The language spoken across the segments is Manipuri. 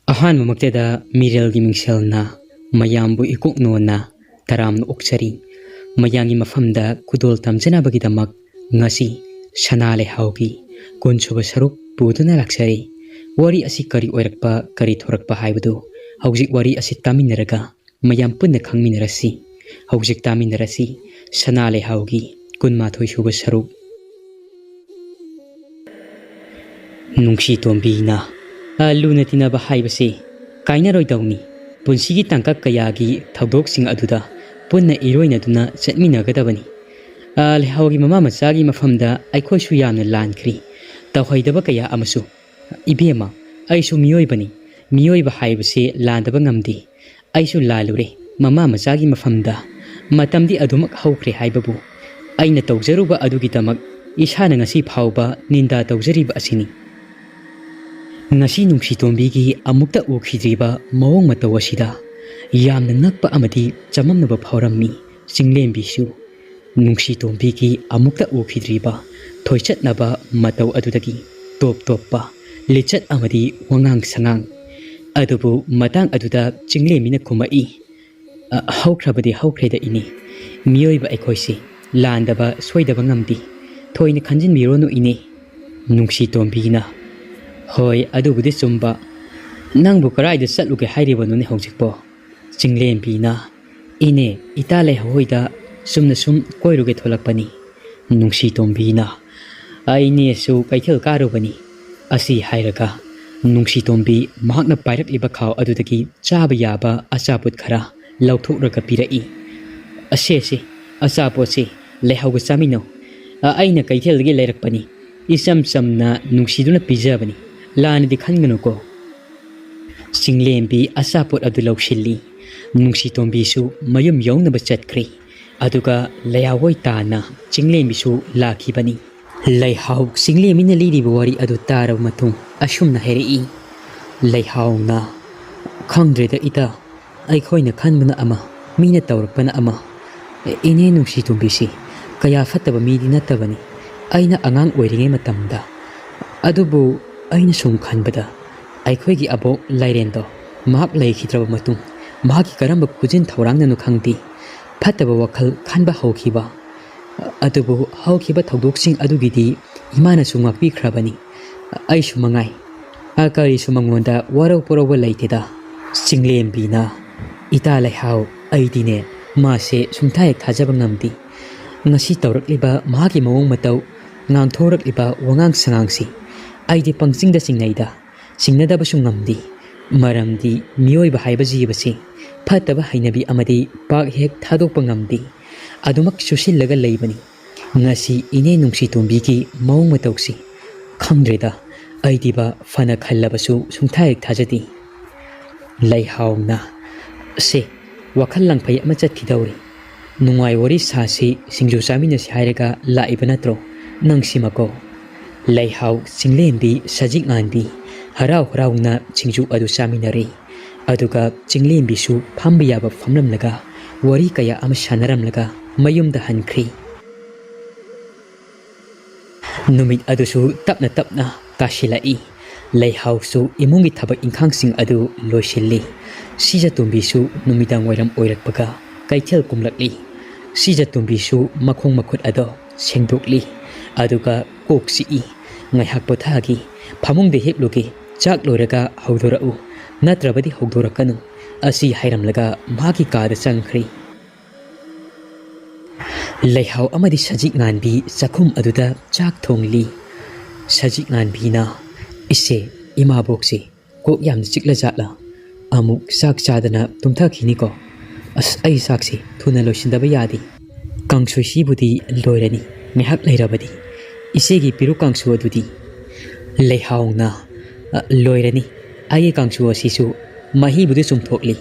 ꯑꯍꯥꯟꯕꯃꯛꯇꯗ ꯃꯤꯔꯦꯜꯒꯤ ꯃꯤꯡꯁꯦꯜꯅ ꯃꯌꯥꯝꯕꯨ ꯏꯀꯣꯛꯅꯣꯟꯅ ꯇꯔꯥꯝꯅ ꯑꯣꯛꯆꯔꯤ ꯃꯌꯥꯝꯒꯤ ꯃꯐꯝꯗ ꯈꯨꯗꯣꯜ ꯇꯝꯖꯅꯕꯒꯤꯗꯃꯛ ꯉꯁꯤ ꯁꯅꯥ ꯂꯩꯍꯥꯎꯒꯤ ꯀꯨꯟꯁꯨꯕ ꯁꯔꯨꯛ ꯄꯨꯗꯨꯅ ꯂꯥꯛꯆꯔꯤ ꯋꯥꯔꯤ ꯑꯁꯤ ꯀꯔꯤ ꯑꯣꯏꯔꯛꯄ ꯀꯔꯤ ꯊꯣꯔꯛꯄ ꯍꯥꯏꯕꯗꯨ ꯍꯧꯖꯤꯛ ꯋꯥꯔꯤ ꯑꯁꯤ ꯇꯥꯃꯤꯟꯅꯔꯒ ꯃꯌꯥꯝ ꯄꯨꯟꯅ ꯈꯪꯃꯤꯟꯅꯔꯁꯤ ꯍꯧꯖꯤꯛ ꯇꯥꯃꯤꯟꯅꯔꯁꯤ ꯁꯅꯥ ꯂꯩꯍꯥꯎꯒꯤ 12 ꯁꯨꯕ ꯁꯔꯨꯛ ꯅꯨꯡꯁꯤ ꯇꯣꯝꯕꯤꯅ ꯂꯨꯅ ꯇꯤꯟꯅꯕ ꯍꯥꯏꯕꯁꯤ ꯀꯥꯏꯅꯔꯣꯏꯗꯧꯅꯤ ꯄꯨꯟꯁꯤꯒꯤ ꯇꯥꯡꯀꯛ ꯀꯌꯥꯒꯤ ꯊꯧꯗꯣꯛꯁꯤꯡ ꯑꯗꯨꯗ ꯄꯨꯟꯅ ꯏꯔꯣꯏꯅꯗꯨꯅ ꯆꯠꯃꯤꯟꯅꯒꯗꯕꯅꯤ ꯂꯩꯍꯥꯎꯒꯤ ꯃꯃꯥ ꯃꯆꯥꯒꯤ ꯃꯐꯝꯗ ꯑꯩꯈꯣꯏꯁꯨ ꯌꯥꯝꯅ ꯂꯥꯟꯈ꯭ꯔꯤ ꯇꯧꯍꯩꯗꯕ ꯀꯌꯥ ꯑꯃꯁꯨ ꯏꯕꯦꯝꯃ ꯑꯩꯁꯨ ꯃꯤꯑꯣꯏꯕꯅꯤ ꯃꯤꯑꯣꯏꯕ ꯍꯥꯏꯕꯁꯤ ꯂꯥꯟꯗꯕ ꯉꯝꯗꯦ ꯑꯩꯁꯨ ꯂꯥꯜꯂꯨꯔꯦ ꯃꯃꯥ ꯃꯆꯥꯒꯤ ꯃꯐꯝꯗ ꯃꯇꯝꯗꯤ ꯑꯗꯨꯃꯛ ꯍꯧꯈ꯭ꯔꯦ ꯍꯥꯏꯕꯕꯨ ꯑꯩꯅ ꯇꯧꯖꯔꯨꯕ ꯑꯗꯨꯒꯤꯗꯃꯛ ꯏꯁꯥꯅ ꯉꯁꯤ ꯐꯥꯎꯕ ꯅꯤꯟꯗꯥ ꯇꯧꯖꯔꯤꯕ ꯑꯁꯤꯅꯤ ngasi nungsi tombigi amukta ukhidriba mawong mataw asida yamna ngakpa amadi chamamnaba phaurammi chinglembi su nungsi tombigi amukta ukhidriba thoichatnaba mataw adudagi top toppa lichat amadi wangang sangang adubu matang aduda chinglemina khumai haukreda ini miyoiba ekhoisi landaba soidaba ngamdi thoina khanjin mironu ini nungsi tombigina Hoi adubudi sumba nangbu karaida satluge hairibanu ni hojikpo chinglembi na ine itale hoida sumna sum koiruge tholakpani nungsi tombi na aine su kaithel karubani asi hairaga nungsi tombi mahakna pairakliba khaw adudagi chaba yaba achaput khara lauthokraga pirai asese achapotse lehauga chamino aina kaithelgi leirakpani isam samna nungsiduna pijabani Lani di khanganu ko Singlembi asapot adu lawshili nungsi tombi su mayum yawna ba chatkri aduga layawoi tana chinglembi su lakhibani layhaw singlemi na liri wari adu taraw matung ashumna heri layhaw na khangdreda ita aikhoina khanbana ama mina tawrakpana ama ine nungsi tombi si kaya fataba midi natabani aina angang oiringe matamda adubu aina sum khanbada aikhoigi abo lairendo mahak leikhidraba matung mahaki karamba kujin thorangna nu khangdi phataba wakhal khanba hawkhiba adubu hawkhiba thogdoksing adugidi imana sungakpi khrabani ai sumangai akari sumangonda waraw porowa leiteda chinglembi na ita laihaw aidine mase sumthai thajaba ngamdi ngasi tawrakliba mahaki mawong mataw ngangthorakliba wangang sangangsi aidi pangsingda singnaida singnada basung ngamdi maramdi miyoi ba haiba jibasi phataba hainabi amadi pak hek thadokpa ngamdi adumak susillaga leibani ngasi ine nungsi tombi ki mawong matawsi khangdreda aidiba fana khallabasu sungthai thajadi laihawna se wakhal langphai ama chathidawri nungai wari sasi singju samina si hairaga laiba natro nangsimako Layhaw chinglembi sajik nganbi harau harauna chingju adu saminari aduga chinglembi su phambiyaba famlamlaga wari kaya ama sanaramlaga mayumda hankri numit adusu tapna tapna kashilai layhaw su imungi thabak ingkhangsing adu loisilli sija tumbi su numidang wairam oirakpaga kaithel kumlakli sija tumbi su makhong makhut ado sengdokli aduga koksi ngaihak pothagi phamung de heklugi chak loraga hawdorau natrabadi hawdorakanu asi hairamlaga magi kada changkhri layhaw amadi sajik nganbi chakhum aduda chak thongli sajik nganbi na ise ima bokse kok yam chikla jatla amuk sak chadana tumtha khini ko as ai sakse thuna loisindaba yadi kangsoi budi loirani ngahak leirabadi isegi piru kangsu adudi leihawna loirani ai kangsu asisu mahi budu sumthokli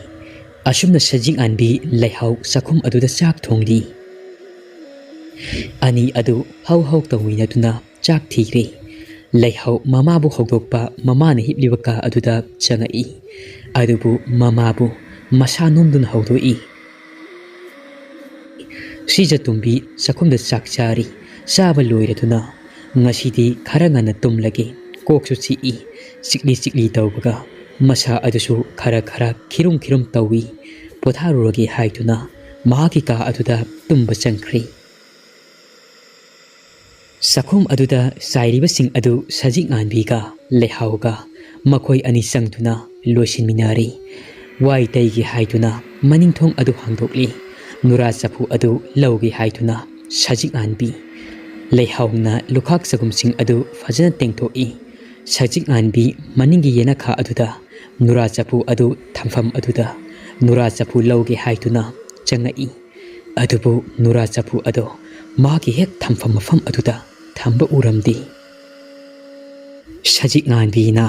asumna sajing anbi leihaw sakhum aduda chak thongli ani adu haw haw tawina tuna chak thigre leihaw mama bu hogdokpa mama na hipliba ka aduda changai adubu mama bu masa nomdun hawdoi sija tumbi sakhumda chak chari saba loiratuna ngasidi khara ngana tumlage koksu chi i sikli tawbaga ꯃꯁꯥ ꯑꯗꯨꯁꯨ ꯈꯔ ꯈꯔ ꯈꯤꯔꯨꯝ ꯈꯤꯔꯨꯝ ꯇꯧꯏ ꯄꯣꯊꯥꯔꯨꯔꯒꯦ ꯍꯥꯏꯗꯨꯅ ꯃꯍꯥꯛꯀꯤ ꯀꯥ ꯑꯗꯨꯗ ꯇꯨꯝꯕ ꯆꯪꯈ꯭ꯔꯤ ꯆꯥꯛꯈꯨꯝ ꯑꯗꯨꯗ ꯆꯥꯏꯔꯤꯕꯁꯤꯡ ꯑꯗꯨ ꯁꯖꯤꯛꯉꯥꯟꯕꯤꯒ ꯂꯩꯍꯥꯎꯒ ꯃꯈꯣꯏ ꯑꯅꯤ ꯆꯪꯗꯨꯅ ꯂꯣꯏꯁꯤꯟꯃꯤꯟꯅꯔꯤ ꯋꯥꯏ ꯇꯩꯒꯦ ꯍꯥꯏꯗꯨꯅ ꯃꯅꯤꯡꯊꯣꯡ ꯑꯗꯨ ꯍꯥꯡꯗꯣꯛꯂꯤ ꯅꯨꯔꯥ ꯆꯐꯨ ꯑꯗꯨ ꯂꯧꯒꯦ ꯍꯥꯏꯗꯨꯅ ꯁꯖꯤꯛꯉꯥꯟꯕꯤ ꯂꯩꯍꯥꯎꯅ ꯂꯨꯈꯥꯛ ꯆꯒꯨꯝꯁꯤꯡ ꯑꯗꯨ ꯐꯖꯅ ꯇꯦꯡꯊꯣꯛꯏ ꯁꯖꯤꯛꯉꯥꯟꯕꯤ ꯃꯅꯤꯡꯒꯤ ꯌꯦꯅꯈꯥ ꯑꯗꯨꯗ ꯅꯨꯔꯥ ꯆꯐꯨ ꯑꯗꯨ ꯊꯝꯐꯝ ꯑꯗꯨꯗ ꯅꯨꯔꯥ ꯆꯐꯨ ꯂꯧꯒꯦ ꯍꯥꯏꯗꯨꯅ ꯆꯪꯉꯛꯏ ꯑꯗꯨꯕꯨ ꯅꯨꯔꯥ ꯆꯐꯨ ꯑꯗꯣ ꯃꯍꯥꯛꯀꯤ ꯍꯦꯛ ꯊꯝꯐꯝ ꯃꯐꯝ ꯑꯗꯨꯗ ꯊꯝꯕ ꯎꯔꯝꯗꯦ ꯁꯖꯤꯛꯉꯥꯟꯕꯤꯅ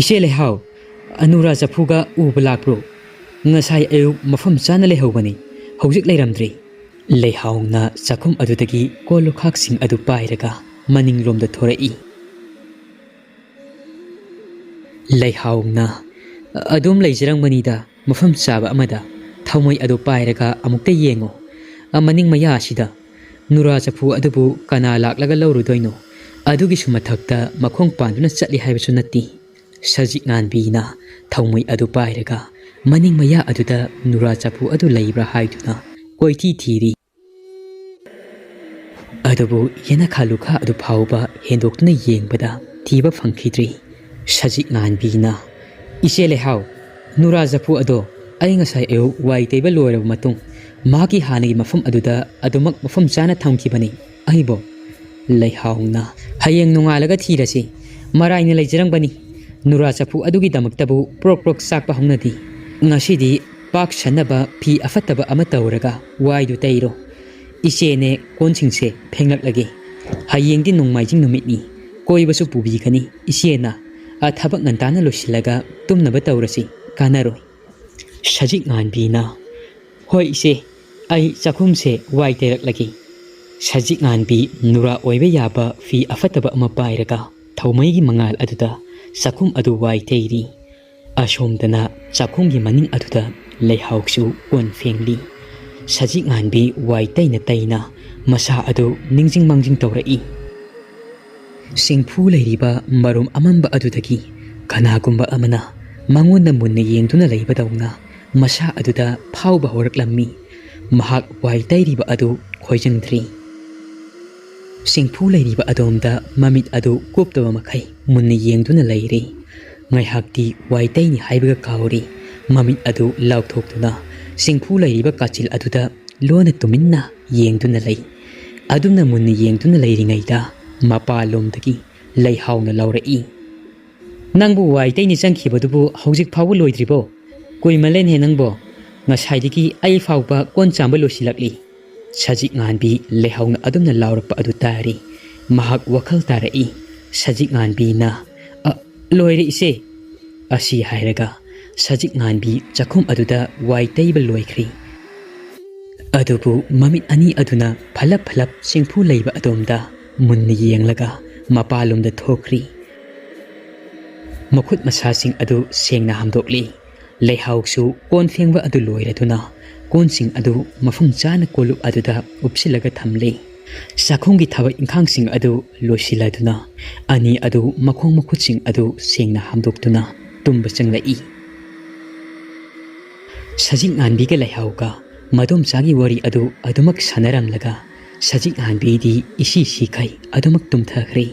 ꯏꯆꯦ ꯂꯩꯍꯥꯎ ꯅꯨꯔꯥ ꯆꯐꯨꯒ ꯎꯕ ꯂꯥꯛꯄ꯭ꯔꯣ ꯉꯁꯥꯏ ꯑꯌꯨꯛ ꯃꯐꯝ ꯆꯥꯅ ꯂꯩꯍꯧꯕꯅꯤ ꯍꯧꯖꯤꯛ ꯂꯩꯔꯝꯗ꯭ꯔꯤ ꯂꯩꯍꯥꯎꯅ ꯆꯥꯛꯈꯨꯝ ꯑꯗꯨꯗꯒꯤ ꯀꯣꯜ ꯂꯨꯈꯥꯛꯁꯤꯡ ꯑꯗꯨ ꯄꯥꯏꯔꯒ ꯃꯅꯤꯡꯂꯣꯝꯗ ꯊꯣꯔꯛꯏ ꯂꯩꯍꯥꯎꯅ ꯑꯗꯨꯝ ꯂꯩꯖꯔꯝꯒꯅꯤꯗ ꯃꯐꯝ ꯆꯥꯕ ꯑꯃꯗ ꯊꯥꯎꯃꯩ ꯑꯗꯨ ꯄꯥꯏꯔꯒ ꯑꯃꯨꯛꯇ ꯌꯦꯡꯉꯣ ꯃꯅꯤꯡ ꯃꯌꯥ ꯑꯁꯤꯗ ꯅꯨꯔꯥ ꯆꯐꯨ ꯑꯗꯨꯕꯨ ꯀꯅꯥ ꯂꯥꯛꯂꯒ ꯂꯧꯔꯨꯗꯣꯏꯅꯣ ꯑꯗꯨꯒꯤꯁꯨ ꯃꯊꯛꯇ ꯃꯈꯣꯡ ꯄꯥꯟꯗꯨꯅ ꯆꯠꯂꯤ ꯍꯥꯏꯕꯁꯨ ꯅꯠꯇꯦ ꯁꯖꯤꯛꯉꯥꯟꯕꯤꯅ ꯊꯥꯎꯃꯩ ꯑꯗꯨ ꯄꯥꯏꯔꯒ ꯃꯅꯤꯡ ꯃꯌꯥ ꯑꯗꯨꯗ ꯅꯨꯔꯥ ꯆꯐꯨ ꯑꯗꯨ ꯂꯩꯕ꯭ꯔꯥ ꯍꯥꯏꯗꯨꯅ ꯀꯣꯏꯊꯤ ꯊꯤꯔꯤ ꯑꯗꯨꯕꯨ ꯌꯦꯅꯈꯥ ꯂꯨꯈꯥ ꯑꯗꯨ ꯐꯥꯎꯕ ꯍꯦꯟꯗꯣꯛꯇꯨꯅ ꯌꯦꯡꯕꯗ ꯊꯤꯕ ꯐꯪꯈꯤꯗ꯭ꯔꯤ ꯁꯖꯤꯛꯉꯥꯟꯕꯤꯅ ꯏꯆꯦ ꯂꯩꯍꯥꯎ ꯅꯨꯔꯥ ꯆꯐꯨ ꯑꯗꯣ ꯑꯩ ꯉꯁꯥꯏ ꯑꯌꯨꯛ ꯋꯥꯏ ꯇꯩꯕ ꯂꯣꯏꯔꯕ ꯃꯇꯨꯡ ꯃꯍꯥꯛꯀꯤ ꯍꯥꯟꯅꯒꯤ ꯃꯐꯝ ꯑꯗꯨꯗ ꯑꯗꯨꯃꯛ ꯃꯐꯝ ꯆꯥꯅ ꯊꯝꯈꯤꯕꯅꯤ ꯑꯩꯕꯣ ꯂꯩꯍꯥꯎꯅ ꯍꯌꯦꯡ ꯅꯣꯡꯉꯥꯜꯂꯒ ꯊꯤꯔꯁꯤ ꯃꯔꯥꯏꯅ ꯂꯩꯖꯔꯝꯒꯅꯤ ꯅꯨꯔꯥ ꯆꯐꯨ ꯑꯗꯨꯒꯤꯗꯃꯛꯇꯕꯨ ꯄ꯭ꯔꯣꯛ ꯄ꯭ꯔꯣꯛ ꯆꯥꯛꯄ ꯍꯧꯅꯗꯦ ꯉꯁꯤꯗꯤ ꯄꯥꯛ ꯁꯟꯅꯕ ꯐꯤ ꯑꯐꯠꯇꯕ ꯑꯃ ꯇꯧꯔꯒ ꯋꯥꯏꯗꯨ ꯇꯩꯔꯣ ꯏꯆꯦꯅꯦ ꯀꯣꯟꯁꯤꯡꯁꯦ ꯐꯦꯡꯂꯛꯂꯒꯦ ꯍꯌꯦꯡꯗꯤ ꯅꯣꯡꯃꯥꯏꯖꯤꯡ ꯅꯨꯃꯤꯠꯅꯤ ꯀꯣꯏꯕꯁꯨ ꯄꯨꯕꯤꯒꯅꯤ ꯏꯆꯦꯅ ꯊꯕꯛ ꯉꯟꯇꯥꯅ ꯂꯣꯏꯁꯤꯜꯂꯒ ꯇꯨꯝꯅꯕ ꯇꯧꯔꯁꯤ ꯀꯥꯟꯅꯔꯣꯏ ꯁꯖꯤꯛꯉꯥꯟꯕꯤꯅ ꯍꯣꯏ ꯏꯆꯦ ꯑꯩ ꯆꯥꯛꯈꯨꯝꯁꯦ ꯋꯥꯏ ꯇꯩꯔꯛꯂꯒꯦ ꯁꯖꯤꯛꯉꯥꯟꯕꯤ ꯅꯨꯔꯥ ꯑꯣꯏꯕ ꯌꯥꯕ ꯐꯤ ꯑꯐꯠꯇꯕ ꯑꯃ ꯄꯥꯏꯔꯒ ꯊꯧꯃꯩꯒꯤ ꯃꯉꯥꯜ ꯑꯗꯨꯗ ꯆꯥꯛꯈꯨꯝ ꯑꯗꯨ ꯋꯥꯏ ꯇꯩꯔꯤ ꯑꯁꯣꯝꯗꯅ ꯆꯥꯛꯈꯨꯝꯒꯤ ꯃꯅꯤꯡ ꯑꯗꯨꯗ ꯂꯩꯍꯥꯎꯁꯨ ꯀꯣꯟ ꯐꯦꯡꯂꯤ ꯁꯖꯤꯛꯉꯥꯟꯕꯤ ꯋꯥꯏ ꯇꯩꯅ ꯇꯩꯅ ꯃꯁꯥ ꯑꯗꯨ ꯅꯤꯡꯖꯤꯡ ꯃꯥꯡꯖꯤꯡ ꯇꯧꯔꯛꯏ ꯁꯤꯡꯐꯨ ꯂꯩꯔꯤꯕ ꯃꯔꯨꯝ ꯑꯃꯝꯕ ꯑꯗꯨꯗꯒꯤ ꯀꯅꯥꯒꯨꯝꯕ ꯑꯃꯅ ꯃꯉꯣꯟꯗ ꯃꯨꯟꯅ ꯌꯦꯡꯗꯨꯅ ꯂꯩꯕꯗꯧꯅ ꯃꯁꯥ ꯑꯗꯨꯗ ꯐꯥꯎꯕ ꯍꯧꯔꯛꯂꯝꯃꯤ ꯃꯍꯥꯛ ꯋꯥꯏ ꯇꯩꯔꯤꯕ ꯑꯗꯨ ꯈꯣꯏꯖꯪꯗ꯭ꯔꯤ ꯁꯤꯡꯐꯨ ꯂꯩꯔꯤꯕ ꯑꯗꯣꯝꯗ ꯃꯃꯤꯠ ꯑꯗꯨ ꯀꯨꯞꯇꯕ ꯃꯈꯩ ꯃꯨꯟꯅ ꯌꯦꯡꯗꯨꯅ ꯂꯩꯔꯤ ꯉꯥꯏꯍꯥꯛꯇꯤ ꯋꯥꯏ ꯇꯩꯅꯤ ꯍꯥꯏꯕꯒ ꯀꯥꯎꯔꯤ ꯃꯃꯤꯠ ꯑꯗꯨ ꯂꯥꯎꯊꯣꯛꯇꯨꯅ ꯁꯤꯡꯐꯨ ꯂꯩꯔꯤꯕ ꯀꯥꯆꯤꯜ ꯑꯗꯨꯗ ꯂꯣꯟꯅ ꯇꯨꯃꯤꯟꯅ ꯌꯦꯡꯗꯨꯅ ꯂꯩ ꯑꯗꯨꯝꯅ ꯃꯨꯟꯅ ꯌꯦꯡꯗꯨꯅ ꯂꯩꯔꯤꯉꯩꯗ ꯃꯄꯥꯟꯂꯣꯝꯗꯒꯤ ꯂꯩꯍꯥꯎꯅ ꯂꯥꯎꯔꯛꯏ ꯅꯪꯕꯨ ꯋꯥꯏ ꯇꯩꯅꯤ ꯆꯪꯈꯤꯕꯗꯨꯕꯨ ꯍꯧꯖꯤꯛ ꯐꯥꯎꯕ ꯂꯣꯏꯗ꯭ꯔꯤꯕꯣ ꯀꯨꯏꯃꯜꯂꯦꯅꯦ ꯅꯪꯕꯣ ꯉꯁꯥꯏꯗꯒꯤ ꯑꯩ ꯐꯥꯎꯕ ꯀꯣꯟ ꯆꯥꯝꯕ ꯂꯣꯏꯁꯤꯜꯂꯛꯂꯤ ꯁꯖꯤꯛꯉꯥꯟꯕꯤ ꯂꯩꯍꯥꯎꯅ ꯑꯗꯨꯝꯅ ꯂꯥꯎꯔꯛꯄ ꯑꯗꯨ ꯇꯥꯔꯤ ꯃꯍꯥꯛ ꯋꯥꯈꯜ ꯇꯥꯔꯛꯏ ꯁꯖꯤꯛꯉꯥꯟꯕꯤꯅ ꯂꯣꯏꯔꯦ ꯏꯆꯦ ꯑꯁꯤ ꯍꯥꯏꯔꯒ ꯁꯖꯤꯛꯉꯥꯟꯕꯤ ꯆꯥꯛꯈꯨꯝ ꯑꯗꯨꯗ ꯋꯥꯏ ꯇꯩꯕ ꯂꯣꯏꯈ꯭ꯔꯤ ꯑꯗꯨꯕꯨ ꯃꯃꯤꯠ ꯑꯅꯤ ꯑꯗꯨꯅ ꯐꯂꯞ ꯐꯂꯞ ꯁꯤꯡꯐꯨ ꯂꯩꯕ ꯑꯗꯣꯝꯗ ꯃꯨꯟꯅ ꯌꯦꯡꯂꯒ ꯃꯄꯥꯟꯂꯣꯝꯗ ꯊꯣꯛꯈ꯭ꯔꯤ ꯃꯈꯨꯠ ꯃꯁꯥꯁꯤꯡ ꯑꯗꯨ ꯁꯦꯡꯅ ꯍꯥꯝꯗꯣꯛꯂꯤ ꯂꯩꯍꯥꯎꯁꯨ ꯀꯣꯟ ꯐꯦꯡꯕ ꯑꯗꯨ ꯂꯣꯏꯔꯗꯨꯅ ꯀꯣꯟꯁꯤꯡ ꯑꯗꯨ ꯃꯐꯝ ꯆꯥꯅ ꯀꯣꯜꯂꯨꯞ ꯑꯗꯨꯗ ꯎꯞꯁꯤꯜꯂꯒ ꯊꯝꯂꯤ ꯆꯥꯛꯈꯨꯝꯒꯤ ꯊꯕꯛ ꯏꯪꯈꯥꯡꯁꯤꯡ ꯑꯗꯨ ꯂꯣꯏꯁꯤꯜꯂꯗꯨꯅ ꯑꯅꯤ ꯑꯗꯨ ꯃꯈꯣꯡ ꯃꯈꯨꯠꯁꯤꯡ ꯑꯗꯨ ꯁꯦꯡꯅ ꯍꯥꯝꯗꯣꯛꯇꯨꯅ ꯇꯨꯝꯕ ꯆꯪꯂꯛꯏ ꯁꯖꯤꯛꯉꯥꯟꯕꯤꯒ ꯂꯩꯍꯥꯎꯒ ꯃꯗꯣꯝꯆꯥꯒꯤ ꯋꯥꯔꯤ ꯑꯗꯨ ꯑꯗꯨꯃꯛ ꯁꯥꯟꯅꯔꯝꯂꯒ ꯁꯖꯤꯛꯉꯥꯟꯕꯤꯗꯤ ꯏꯁꯤ ꯁꯤꯈꯩ ꯑꯗꯨꯃꯛ ꯇꯨꯝꯊꯈ꯭ꯔꯤ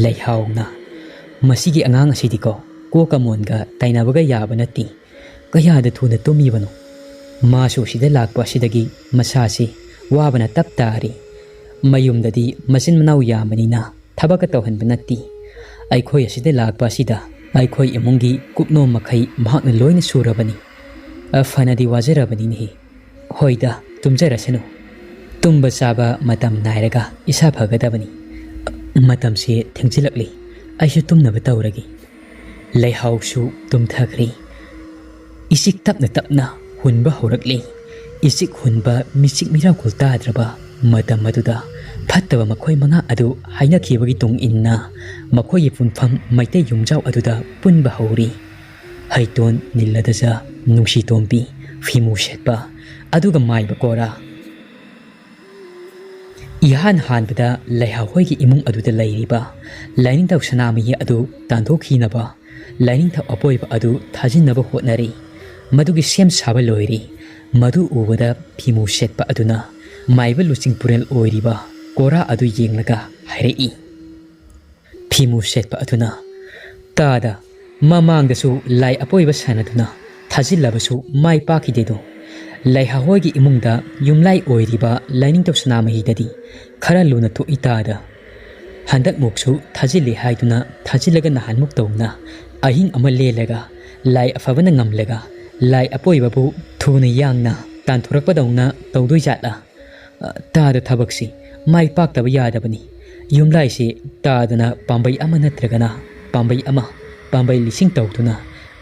ꯂꯩꯍꯥꯎꯅ ꯃꯁꯤꯒꯤ ꯑꯉꯥꯡ ꯑꯁꯤꯗꯤꯀꯣ ꯀꯣꯛꯀ ꯃꯣꯟꯒ ꯇꯥꯏꯅꯕꯒ ꯌꯥꯕ ꯅꯠꯇꯦ ꯀꯌꯥꯗ ꯊꯨꯅ ꯇꯨꯝꯃꯤꯕꯅꯣ ꯃꯥꯁꯨ ꯁꯤꯗ ꯂꯥꯛꯄ ꯑꯁꯤꯗꯒꯤ ꯃꯁꯥꯁꯤ ꯋꯥꯕꯅ ꯇꯞ ꯇꯥꯔꯤ ꯃꯌꯨꯝꯗꯗꯤ ꯃꯆꯤꯟ ꯃꯅꯥꯎ ꯌꯥꯝꯕꯅꯤꯅ ꯊꯕꯛꯀ ꯇꯧꯍꯟꯕ ꯅꯠꯇꯦ ꯑꯩꯈꯣꯏ ꯑꯁꯤꯗ ꯂꯥꯛꯄ ꯑꯁꯤꯗ ꯑꯩꯈꯣꯏ ꯏꯃꯨꯡꯒꯤ ꯀꯨꯞꯅꯣꯝ ꯃꯈꯩ ꯃꯍꯥꯛꯅ ꯂꯣꯏꯅ ꯁꯨꯔꯕꯅꯤ ꯐꯅꯗꯤ ꯋꯥꯖꯔꯕꯅꯤꯅꯦ ꯍꯣꯏꯗ ꯇꯨꯝꯖꯔꯁꯅꯨ ꯇꯨꯝꯕ ꯆꯥꯕ ꯃꯇꯝ ꯅꯥꯏꯔꯒ ꯏꯁꯥ ꯐꯒꯗꯕꯅꯤ ꯃꯇꯝꯁꯦ ꯊꯦꯡꯖꯤꯜꯂꯛꯂꯤ ꯑꯩꯁꯨ ꯇꯨꯝꯅꯕ ꯇꯧꯔꯒꯦ ꯂꯩꯍꯥꯎꯁꯨ ꯇꯨꯝꯊꯈ꯭ꯔꯤ ꯏꯆꯤꯛ ꯇꯞꯅ ꯇꯞꯅ ꯍꯨꯟꯕ ꯍꯧꯔꯛꯂꯤ ꯏꯆꯤꯛ ꯍꯨꯟꯕ ꯃꯤꯆꯤꯛ ꯃꯤꯔꯥꯎꯈꯨꯜ ꯇꯥꯗ꯭ꯔꯕ ꯃꯇꯝ ꯑꯗꯨꯗ ꯐꯠꯇꯕ ꯃꯈꯣꯏ ꯃꯉꯥ ꯑꯗꯨ ꯍꯥꯏꯅꯈꯤꯕꯒꯤ ꯇꯨꯡ ꯏꯟꯅ ꯃꯈꯣꯏꯒꯤ ꯄꯨꯟꯐꯝ ꯃꯩꯇꯩ ꯌꯨꯝꯖꯥꯎ ꯑꯗꯨꯗ ꯄꯨꯟꯕ ꯍꯧꯔꯤ ꯍꯩꯇꯣꯟ ꯅꯤꯜꯂꯗꯖ ꯅꯨꯡꯁꯤ ꯇꯣꯝꯕꯤ ꯐꯤꯃꯨ ꯁꯦꯠꯄ ꯑꯗꯨꯒ ꯃꯥꯏꯕ ꯀꯣꯔꯥ ꯏꯍꯥꯟ ꯍꯥꯟꯕꯗ ꯂꯩꯍꯥꯎ ꯍꯣꯏꯒꯤ ꯏꯃꯨꯡ ꯑꯗꯨꯗ ꯂꯩꯔꯤꯕ ꯂꯥꯏꯅꯤꯡꯊꯧ ꯁꯅꯥꯃꯍꯤ ꯑꯗꯨ ꯇꯥꯟꯊꯣꯛꯈꯤꯅꯕ ꯂꯥꯏꯅꯤꯡꯊꯧ ꯑꯄꯣꯏꯕ ꯑꯗꯨ ꯊꯥꯖꯤꯟꯅꯕ ꯍꯣꯠꯅꯔꯤ ꯃꯗꯨꯒꯤ ꯁꯦꯝ ꯁꯥꯕ ꯂꯣꯏꯔꯤ ꯃꯗꯨ ꯎꯕꯗ ꯐꯤꯃꯨ ꯁꯦꯠꯄ ꯑꯗꯨꯅ ꯃꯥꯏꯕ ꯂꯨꯆꯤꯡ ꯄꯨꯔꯦꯜ ꯑꯣꯏꯔꯤꯕ ꯀꯣꯔꯥ ꯑꯗꯨ ꯌꯦꯡꯂꯒ ꯍꯥꯏꯔꯛꯏ ꯐꯤꯃꯨ ꯁꯦꯠꯄ ꯑꯗꯨꯅ ꯇꯥꯗ ꯃꯃꯥꯡꯗꯁꯨ ꯂꯥꯏ ꯑꯄꯣꯏꯕ ꯁꯥꯟꯅꯗꯨꯅ ꯊꯥꯖꯤꯜꯂꯕꯁꯨ ꯃꯥꯏ ꯄꯥꯛꯈꯤꯗꯦꯗꯣ ꯂꯩꯍꯥꯍꯣꯏꯒꯤ ꯏꯃꯨꯡꯗ ꯌꯨꯝꯂꯥꯏ ꯑꯣꯏꯔꯤꯕ ꯂꯥꯏꯅꯤꯡꯊꯧ ꯁꯅꯥꯃꯍꯤꯗꯗꯤ ꯈꯔ ꯂꯨꯅ ꯊꯣꯛꯏ ꯇꯥꯗ ꯍꯟꯗꯛꯃꯨꯛꯁꯨ ꯊꯥꯖꯤꯜꯂꯤ ꯍꯥꯏꯗꯨꯅ ꯊꯥꯖꯤꯜꯂꯒ ꯅꯍꯥꯟꯃꯨꯛ ꯇꯧꯅ ꯑꯍꯤꯡ ꯑꯃ ꯂꯦꯜꯂꯒ ꯂꯥꯏ ꯑꯐꯕꯅ ꯉꯝꯂꯒ ꯂꯥꯏ ꯑꯄꯣꯏꯕꯕꯨ ꯊꯨꯅ ꯌꯥꯡꯅ ꯇꯥꯟꯊꯣꯔꯛꯄꯗꯧꯅ ꯇꯧꯗꯣꯏ ꯖꯥꯠꯂꯥ ꯇꯥꯗ ꯊꯕꯛꯁꯤ ꯃꯥꯏ ꯄꯥꯛꯇꯕ ꯌꯥꯗꯕꯅꯤ ꯌꯨꯝꯂꯥꯏꯁꯤ ꯇꯥꯗꯅ ꯄꯥꯝꯕꯩ ꯑꯃ ꯅꯠꯇ꯭ꯔꯒꯅ ꯄꯥꯝꯕꯩ ꯑꯃ ꯄꯥꯝꯕꯩ ꯂꯤꯁꯤꯡ ꯇꯧꯗꯨꯅ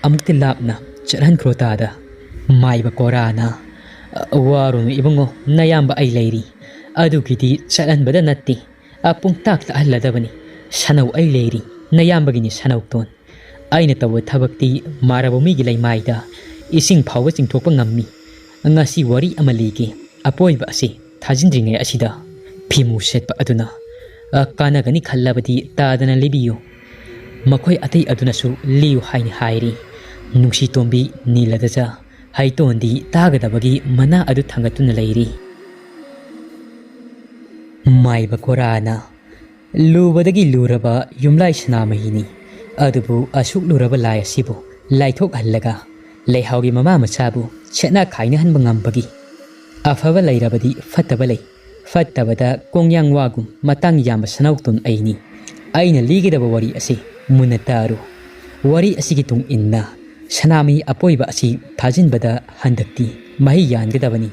ꯑꯃꯨꯛꯇ ꯂꯥꯞꯅ ꯆꯠꯍꯟꯈ꯭ꯔꯣ ꯇꯥꯗ ꯃꯥꯏꯕ ꯀꯣꯔꯥꯅ ꯋꯥꯔꯨꯅꯨ ꯏꯕꯨꯡꯉꯣ ꯅꯌꯥꯝꯕ ꯑꯩ ꯂꯩꯔꯤ ꯑꯗꯨꯒꯤꯗꯤ ꯆꯠꯍꯟꯕꯗ ꯅꯠꯇꯦ ꯄꯨꯡꯇꯥꯛ ꯇꯥꯛꯍꯜꯂꯗꯕꯅꯤ ꯁꯅꯧ ꯑꯩ ꯂꯩꯔꯤ ꯅꯌꯥꯝꯕꯒꯤꯅꯤ ꯁꯅꯧꯇꯣꯟ ꯑꯩꯅ ꯇꯧꯕ ꯊꯕꯛꯇꯤ ꯃꯥꯔꯕ ꯃꯤꯒꯤ ꯂꯩꯃꯥꯏꯗ ꯏꯁꯤꯡ ꯐꯥꯎꯕ ꯆꯤꯡꯊꯣꯛꯄ ꯉꯝꯃꯤ ꯉꯁꯤ ꯋꯥꯔꯤ ꯑꯃ ꯂꯤꯒꯦ ꯑꯄꯣꯏꯕ ꯑꯁꯤ ꯊꯥꯖꯤꯟꯗ꯭ꯔꯤꯉꯩ ꯑꯁꯤꯗ ꯐꯤꯃꯨ ꯁꯦꯠꯄ ꯑꯗꯨꯅ ꯀꯥꯟꯅꯒꯅꯤ ꯈꯜꯂꯕꯗꯤ ꯇꯥꯗꯅ ꯂꯤꯕꯤꯌꯨ ꯃꯈꯣꯏ ꯑꯇꯩ ꯑꯗꯨꯅꯁꯨ ꯂꯤꯌꯨ ꯍꯥꯏꯅ ꯍꯥꯏꯔꯤ ꯅꯨꯡꯁꯤꯇꯣꯝꯕꯤ ꯅꯤꯂꯗꯖ ꯍꯩꯇꯣꯟꯗꯤ ꯇꯥꯒꯗꯕꯒꯤ ꯃꯅꯥ ꯑꯗꯨ ꯊꯥꯡꯒꯠꯇꯨꯅ ꯂꯩꯔꯤ ꯃꯥꯏꯕ ꯀꯣꯔꯥꯅ ꯂꯨꯕꯗꯒꯤ ꯂꯨꯔꯕ ꯌꯨꯝꯂꯥꯏ ꯁꯅꯥꯃꯍꯤꯅꯤ ꯑꯗꯨꯕꯨ ꯑꯁꯨꯛ ꯂꯨꯔꯕ ꯂꯥꯏ ꯑꯁꯤꯕꯨ ꯂꯥꯏꯊꯣꯛꯍꯜꯂꯒ ꯂꯩꯍꯥꯎꯒꯤ ꯃꯃꯥ ꯃꯆꯥꯕꯨ ꯁꯦꯠꯅ ꯈꯥꯏꯅꯍꯟꯕ ꯉꯝꯕꯒꯤ ꯑꯐꯕ ꯂꯩꯔꯕꯗꯤ ꯐꯠꯇꯕ ꯂꯩ ꯐꯠꯇꯕꯗ ꯀꯣꯡꯌꯥꯡ ꯋꯥꯒꯨꯝ ꯃꯇꯥꯡ ꯌꯥꯝꯕ ꯁꯅꯥꯎꯇꯣꯟ ꯑꯩꯅꯤ ꯑꯩꯅ ꯂꯤꯒꯗꯕ ꯋꯥꯔꯤ ꯑꯁꯤ ꯃꯨꯟꯅ ꯇꯥꯔꯨ ꯋꯥꯔꯤ ꯑꯁꯤꯒꯤ ꯇꯨꯡ ꯏꯟꯅ ꯁꯅꯥꯃꯍꯤ ꯑꯄꯣꯏꯕ ꯑꯁꯤ ꯊꯥꯖꯤꯟꯕꯗ ꯍꯟꯗꯛꯇꯤ ꯃꯍꯩ ꯌꯥꯟꯒꯗꯕꯅꯤ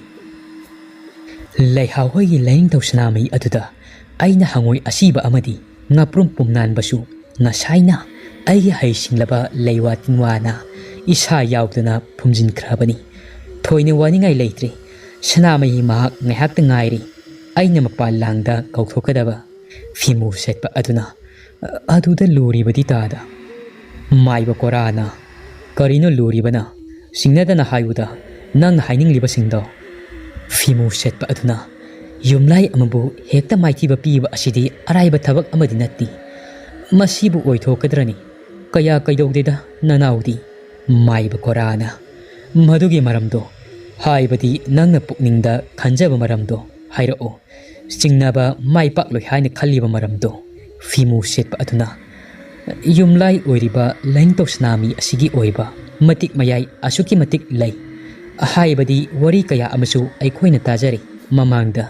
ꯂꯩꯍꯥꯎꯍꯣꯏꯒꯤ ꯂꯥꯏꯅꯤꯡꯊꯧ ꯁꯅꯥꯃꯍꯤ ꯑꯗꯨꯗ ꯑꯩꯅ ꯍꯪꯉꯣꯏ ꯑꯁꯤꯕ ꯑꯃꯗꯤ ꯉꯥꯄ꯭ꯔꯨꯝ ꯄꯨꯝꯅꯥꯟꯕꯁꯨ ꯉꯁꯥꯏꯅ ꯑꯩꯒꯤ ꯍꯩꯁꯤꯡꯂꯕ ꯂꯩꯋꯥ ꯇꯤꯟꯋꯥꯅ ꯏꯁꯥ ꯌꯥꯎꯗꯅ ꯐꯨꯝꯖꯤꯟꯈ꯭ꯔꯕꯅꯤ ꯊꯣꯏꯅ ꯋꯥꯅꯤꯡꯉꯥꯏ ꯂꯩꯇ꯭ꯔꯤ ꯁꯅꯥꯃꯍꯤ ꯃꯍꯥꯛ ꯉꯥꯏꯍꯥꯛꯇ ꯉꯥꯏꯔꯤ ꯑꯩꯅ ꯃꯄꯥꯟ ꯂꯥꯡꯗ ꯀꯧꯊꯣꯛꯀꯗꯕ ꯐꯤꯃꯨ ꯁꯦꯠꯄ ꯑꯗꯨꯅ ꯑꯗꯨꯗ ꯂꯨꯔꯤꯕꯗꯤ ꯇꯥꯗ ꯃꯥꯏꯕ ꯀꯣꯔꯥꯅ ꯀꯔꯤꯅꯣ ꯂꯨꯔꯤꯕꯅ ꯁꯤꯡꯅꯗꯅ ꯍꯥꯏꯌꯨꯗ ꯅꯪꯅ ꯍꯥꯏꯅꯤꯡꯂꯤꯕꯁꯤꯡꯗꯣ ꯐꯤꯃꯨ ꯁꯦꯠꯄ ꯑꯗꯨꯅ ꯌꯨꯝꯂꯥꯏ ꯑꯃꯕꯨ ꯍꯦꯛꯇ ꯃꯥꯏꯊꯤꯕ ꯄꯤꯕ ꯑꯁꯤꯗꯤ ꯑꯔꯥꯏꯕ ꯊꯕꯛ ꯑꯃꯗꯤ ꯅꯠꯇꯦ ꯃꯁꯤꯕꯨ ꯑꯣꯏꯊꯣꯛꯀꯗ꯭ꯔꯅꯤ ꯀꯌꯥ ꯀꯩꯗꯧꯗꯦꯗ ꯅꯅꯥꯎꯗꯤ ꯃꯥꯏꯕ ꯀꯣꯔꯥꯅ ꯃꯗꯨꯒꯤ ꯃꯔꯝꯗꯣ ꯍꯥꯏꯕꯗꯤ ꯅꯪꯅ ꯄꯨꯛꯅꯤꯡꯗ ꯈꯟꯖꯕ ꯃꯔꯝꯗꯣ ꯍꯥꯏꯔꯛꯑꯣ ꯆꯤꯡꯅꯕ ꯃꯥꯏ ꯄꯥꯛꯂꯣꯏ ꯍꯥꯏꯅ ꯈꯜꯂꯤꯕ ꯃꯔꯝꯗꯣ ꯐꯤꯃꯨ ꯁꯦꯠꯄ ꯑꯗꯨꯅ ꯌꯨꯝꯂꯥꯏ ꯑꯣꯏꯔꯤꯕ ꯂꯥꯏꯅꯤꯡꯊꯧ ꯁꯅꯥꯃꯍꯤ ꯑꯁꯤꯒꯤ ꯑꯣꯏꯕ ꯃꯇꯤꯛ ꯃꯌꯥꯏ ꯑꯁꯨꯛꯀꯤ ꯃꯇꯤꯛ ꯂꯩ ꯍꯥꯏꯕꯗꯤ ꯋꯥꯔꯤ ꯀꯌꯥ ꯑꯃꯁꯨ ꯑꯩꯈꯣꯏꯅ ꯇꯥꯖꯔꯤ ꯃꯃꯥꯡꯗ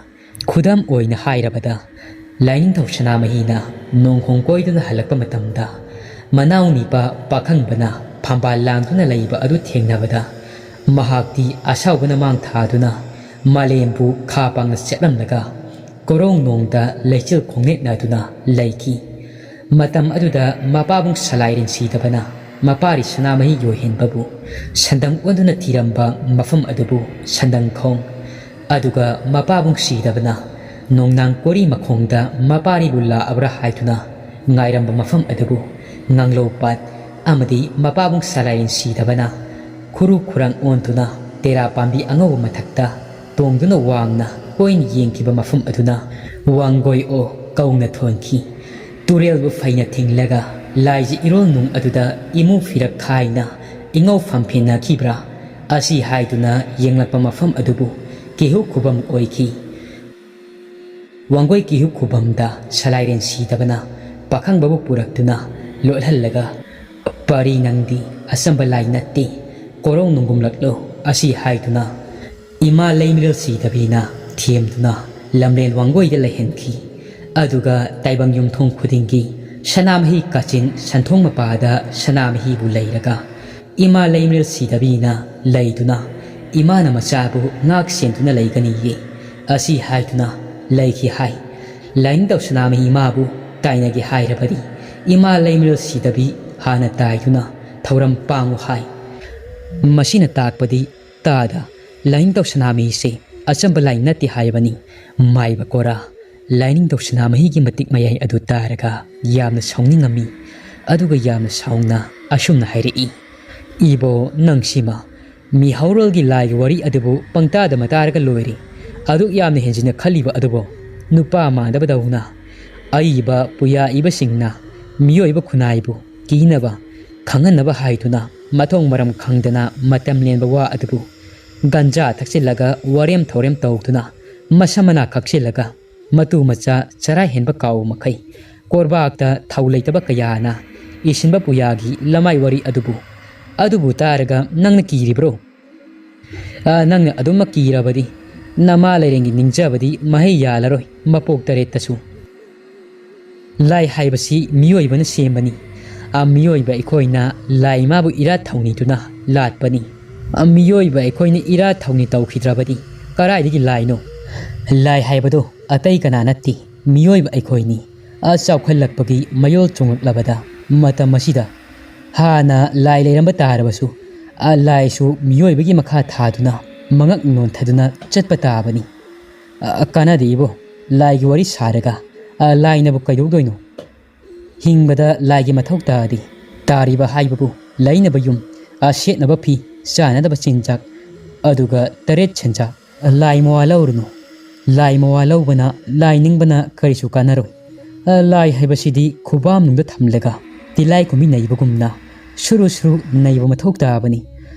ꯈꯨꯗꯝ ꯑꯣꯏꯅ ꯍꯥꯏꯔꯕꯗ ꯂꯥꯏꯅꯤꯡꯊꯧ ꯁꯅꯥꯃꯍꯤꯅ ꯅꯣꯡꯍꯣꯡ ꯀꯣꯏꯗꯨꯅ ꯍꯜꯂꯛꯄ ꯃꯇꯝꯗ ꯃꯅꯥꯎ ꯅꯤꯄꯥ ꯄꯥꯈꯪꯕꯅ ꯐꯝꯕꯥꯜ ꯂꯥꯡꯗꯨꯅ ꯂꯩꯕ ꯑꯗꯨ ꯊꯦꯡꯅꯕꯗ ꯃꯍꯥꯛꯇꯤ ꯑꯁꯥꯎꯕꯅ ꯃꯥꯡ ꯊꯥꯗꯨꯅ ꯃꯥꯂꯦꯝꯕꯨ ꯈꯥ ꯄꯥꯡꯅ ꯆꯠꯂꯝꯂꯒ ꯀꯣꯔꯧꯅꯣꯡꯗ ꯂꯩꯆꯤꯜ ꯈꯣꯡꯅꯦꯠꯅꯗꯨꯅ ꯂꯩꯈꯤ ꯃꯇꯝ ꯑꯗꯨꯗ ꯃꯄꯥꯕꯨꯡ ꯁꯂꯥꯏꯔꯦꯟ ꯁꯤꯗꯕꯅ ꯃꯄꯥꯔꯤ ꯁꯅꯥꯃꯍꯤ ꯌꯣꯏꯍꯦꯟꯕꯕꯨ ꯁꯟꯗꯪ ꯑꯣꯟꯗꯨꯅ ꯊꯤꯔꯝꯕ ꯃꯐꯝ ꯑꯗꯨꯕꯨ ꯁꯟꯗꯪꯈꯣꯡ ꯑꯗꯨꯒ ꯃꯄꯥꯕꯨꯡ ꯁꯤꯗꯕꯅ ꯅꯣꯡꯅꯥꯡ ꯀꯣꯔꯤ ꯃꯈꯣꯡꯗ ꯃꯄꯥꯔꯤꯕꯨ ꯂꯥꯛꯑꯕ꯭ꯔꯥ ꯍꯥꯏꯗꯨꯅ ꯉꯥꯏꯔꯝꯕ ꯃꯐꯝ ꯑꯗꯨꯕꯨ ꯉꯥꯡꯂꯧꯄꯥꯠ ꯑꯃꯗꯤ ꯃꯄꯥꯕꯨꯡ ꯁꯂꯥꯏꯔꯦꯟ ꯁꯤꯗꯕꯅ ꯈꯨꯔꯨ ꯈꯨꯔꯪ ꯑꯣꯟꯗꯨꯅ ꯇꯦꯔꯥ ꯄꯥꯝꯕꯤ ꯑꯉꯧꯕ ꯃꯊꯛꯇ ꯇꯣꯡꯗꯨꯅ ꯋꯥꯡꯅ ꯀꯣꯏꯅ ꯌꯦꯡꯈꯤꯕ ꯃꯐꯝ ꯑꯗꯨꯅ ꯋꯥꯡꯒꯣꯏ ꯑꯣ ꯀꯧꯅ ꯊꯣꯟꯈꯤ ꯇꯨꯔꯦꯜꯕꯨ ꯐꯩꯅ ꯊꯤꯡꯂꯒ ꯂꯥꯏꯖꯤ ꯏꯔꯣꯜ ꯅꯨꯡ ꯑꯗꯨꯗ ꯏꯃꯨ ꯐꯤꯔꯛ ꯈꯥꯏꯅ ꯏꯉꯧ ꯐꯝꯐꯦꯟꯅꯈꯤꯕ꯭ꯔꯥ ꯑꯁꯤ ꯍꯥꯏꯗꯨꯅ ꯌꯦꯡꯂꯛꯄ ꯃꯐꯝ ꯑꯗꯨꯕꯨ ꯀꯤꯍꯨ ꯈꯨꯕꯝ ꯑꯣꯏꯈꯤ ꯋꯥꯡꯒꯣꯏ ꯀꯤꯍꯨ ꯈꯨꯕꯝꯗ ꯁꯂꯥꯏꯔꯦꯟ ꯁꯤꯗꯕꯅ ꯄꯥꯈꯪꯕꯕꯨ ꯄꯨꯔꯛꯇꯨꯅ ꯂꯣꯠꯍꯜꯂꯒ ꯄꯥꯔꯤ ꯅꯪꯗꯤ ꯑꯆꯝꯕ ꯂꯥꯏ ꯅꯠꯇꯦ ꯀꯣꯔꯧ ꯅꯨꯡꯒꯨꯝꯂꯛꯂꯣ ꯑꯁꯤ ꯍꯥꯏꯗꯨꯅ ꯏꯃꯥ ꯂꯩꯃꯤꯔꯦꯜ ꯁꯤꯗꯕꯤꯅ ꯊꯦꯝꯗꯨꯅ ꯂꯝꯂꯦꯟ ꯋꯥꯡꯒꯣꯏꯗ ꯂꯩꯍꯟꯈꯤ ꯑꯗꯨꯒ ꯇꯥꯏꯕꯪ ꯌꯨꯝꯊꯣꯡ ꯈꯨꯗꯤꯡꯒꯤ ꯁꯅꯥꯃꯍꯤ ꯀꯥꯆꯤꯟ ꯁꯟꯊꯣꯡ ꯃꯄꯥꯗ ꯁꯅꯥꯃꯍꯤꯕꯨ ꯂꯩꯔꯒ ꯏꯃꯥ ꯂꯩꯃꯤꯔꯦꯜ ꯁꯤꯗꯕꯤꯅ ꯂꯩꯗꯨꯅ ꯏꯃꯥꯅ ꯃꯆꯥꯕꯨ ꯉꯥꯛ ꯁꯦꯟꯗꯨꯅ ꯂꯩꯒꯅꯤꯌꯦ ꯑꯁꯤ ꯍꯥꯏꯗꯨꯅ ꯂꯩꯈꯤ ꯍꯥꯏ ꯂꯥꯏꯅꯤꯡꯊꯧ ꯁꯅꯥꯃꯍꯤ ꯃꯥꯕꯨ ꯇꯥꯏꯅꯒꯦ ꯍꯥꯏꯔꯕꯗꯤ ꯏꯃꯥ ꯂꯩꯃꯤꯔꯦꯜ ꯁꯤꯗꯕꯤ ꯍꯥꯟꯅ ꯇꯥꯏꯗꯨꯅ ꯊꯧꯔꯝ ꯄꯥꯡꯉꯨ ꯍꯥꯏ ꯃꯁꯤꯅ ꯇꯥꯛꯄꯗꯤ ꯇꯥꯗ ꯂꯥꯏꯅꯤꯡꯊꯧ ꯁꯅꯥꯃꯍꯤꯁꯦ ꯑꯆꯝꯕ ꯂꯥꯏ ꯅꯠꯇꯦ ꯍꯥꯏꯕꯅꯤ ꯃꯥꯏꯕ ꯀꯣꯔꯥ ꯂꯥꯏꯅꯤꯡꯊꯧ ꯁꯅꯥꯃꯍꯤꯒꯤ ꯃꯇꯤꯛ ꯃꯌꯥꯏ ꯑꯗꯨ ꯇꯥꯔꯒ ꯌꯥꯝꯅ ꯁꯥꯎꯅꯤꯡꯉꯝꯃꯤ ꯑꯗꯨꯒ ꯌꯥꯝꯅ ꯁꯥꯎꯅ ꯑꯁꯨꯝꯅ ꯍꯥꯏꯔꯛꯏ ꯏꯕꯣ ꯅꯪꯁꯤꯃ ꯃꯤꯍꯧꯔꯣꯜꯒꯤ ꯂꯥꯏꯒꯤ ꯋꯥꯔꯤ ꯑꯗꯨꯕꯨ ꯄꯪꯇꯥꯗ ꯃꯇꯥꯔꯒ ꯂꯣꯏꯔꯦ ꯑꯗꯨꯛ ꯌꯥꯝꯅ ꯍꯦꯟꯖꯤꯟꯅ ꯈꯜꯂꯤꯕ ꯑꯗꯨꯕꯨ ꯅꯨꯄꯥ ꯃꯥꯟꯗꯕꯗꯧꯅ ꯑꯏꯕ ꯄꯨꯌꯥ ꯏꯕꯁꯤꯡꯅ ꯃꯤꯑꯣꯏꯕ ꯈꯨꯟꯅꯥꯏꯕꯨ ꯀꯤꯅꯕ ꯈꯪꯍꯟꯅꯕ ꯍꯥꯏꯗꯨꯅ ꯃꯊꯣꯡ ꯃꯔꯝ ꯈꯪꯗꯅ ꯃꯇꯝ ꯂꯦꯟꯕ ꯋꯥ ꯑꯗꯨꯕꯨ ꯒꯟꯖꯥ ꯊꯛꯆꯤꯜꯂꯒ ꯋꯥꯔꯦꯝ ꯊꯧꯔꯦꯝ ꯇꯧꯗꯨꯅ ꯃꯁꯝ ꯃꯅꯥ ꯀꯛꯁꯤꯜꯂꯒ ꯃꯇꯨ ꯃꯆꯥ ꯆꯔꯥ ꯍꯦꯟꯕ ꯀꯥꯎ ꯃꯈꯩ ꯀꯣꯔꯕꯥꯛꯇ ꯊꯧ ꯂꯩꯇꯕ ꯀꯌꯥꯅ ꯏꯁꯤꯟꯕ ꯄꯨꯌꯥꯒꯤ ꯂꯃꯥꯏ ꯋꯥꯔꯤ ꯑꯗꯨꯕꯨ ꯇꯥꯔꯒ ꯅꯪꯅ ꯀꯤꯔꯤꯕ꯭ꯔꯣ? ꯅꯪꯅ ꯑꯗꯨꯃꯛ ꯀꯤꯔꯕꯗꯤ ꯅꯃꯥ ꯂꯩꯔꯦꯡꯒꯤ ꯅꯤꯡꯖꯕꯗꯤ ꯃꯍꯩ ꯌꯥꯜꯂꯔꯣꯏ ꯃꯄꯣꯛ ꯇꯔꯦꯠꯇꯁꯨ꯫ ꯂꯥꯏ ꯍꯥꯏꯕꯁꯤ ꯃꯤꯑꯣꯏꯕꯅ ꯁꯦꯝꯕꯅꯤ꯫ ꯃꯤꯑꯣꯏꯕ ꯑꯩꯈꯣꯏꯅ ꯂꯥꯏ ꯃꯥꯕꯨ ꯏꯔꯥꯠ ꯊꯧꯅꯤꯗꯨꯅ ꯂꯥꯠꯄꯅꯤ꯫ ꯃꯤꯑꯣꯏꯕ ꯑꯩꯈꯣꯏꯅ ꯏꯔꯥꯠ ꯊꯧꯅꯤ ꯇꯧꯈꯤꯗ꯭ꯔꯕꯗꯤ ꯀꯔꯥꯏꯗꯒꯤ ꯂꯥꯏꯅꯣ? ꯂꯥꯏ ꯍꯥꯏꯕꯗꯣ ꯑꯇꯩ ꯀꯅꯥ ꯅꯠꯇꯦ ꯃꯤꯑꯣꯏꯕ ꯑꯩꯈꯣꯏꯅꯤ꯫ ꯆꯥꯎꯈꯠꯂꯛꯄꯒꯤ ꯃꯌꯣꯜ ꯆꯣꯡꯂꯛꯂꯕꯗ ꯃꯇꯝ ꯑꯁꯤꯗ ꯍꯥꯟꯅ ꯂꯥꯏ ꯂꯩꯔꯝꯕ ꯇꯥꯔꯕꯁꯨ ꯂꯥꯏꯁꯨ ꯃꯤꯑꯣꯏꯕꯒꯤ ꯃꯈꯥ ꯊꯥꯗꯨꯅ ꯃꯉꯛ ꯅꯣꯟꯊꯗꯨꯅ ꯆꯠꯄ ꯇꯥꯕꯅꯤ꯫ ꯀꯥꯟꯅꯗꯦ ꯏꯕꯣ ꯂꯥꯏꯒꯤ ꯋꯥꯔꯤ ꯁꯥꯔꯒ ꯂꯥꯏꯅꯕꯨ ꯀꯩꯗꯧꯗꯣꯏꯅꯣ? ꯍꯤꯡꯕꯗ ꯂꯥꯏꯒꯤ ꯃꯊꯧ ꯇꯥꯔꯤ ꯇꯥꯔꯤꯕ ꯍꯥꯏꯕꯕꯨ ꯂꯩꯅꯕ ꯌꯨꯝ, ꯁꯦꯠꯅꯕ ꯐꯤ, ꯆꯥꯅꯗꯕ ꯆꯤꯟꯖꯥꯛ, ꯑꯗꯨꯒ ꯇꯔꯦꯠ ꯁꯦꯟꯖꯥꯛ꯫ ꯂꯥꯏ ꯃꯋꯥ ꯂꯧꯔꯨꯅꯨ꯫ ꯂꯥꯏ ꯃꯋꯥ ꯂꯧꯕꯅ ꯂꯥꯏ ꯅꯤꯡꯕꯅ ꯀꯔꯤꯁꯨ ꯀꯥꯟꯅꯔꯣꯏ꯫ ꯂꯥꯏ ꯍꯥꯏꯕꯁꯤꯗꯤ ꯈꯨꯕꯥꯝꯅꯨꯡꯗ ꯊꯝꯂꯒ ꯇꯤꯂꯥꯏ ꯈꯨꯝꯕꯤ ꯅꯩꯕꯒꯨꯝꯅ ꯁꯨꯔꯨ ꯁꯨꯔꯨ ꯅꯩꯕ ꯃꯊꯧ ꯇꯥꯕꯅꯤ꯫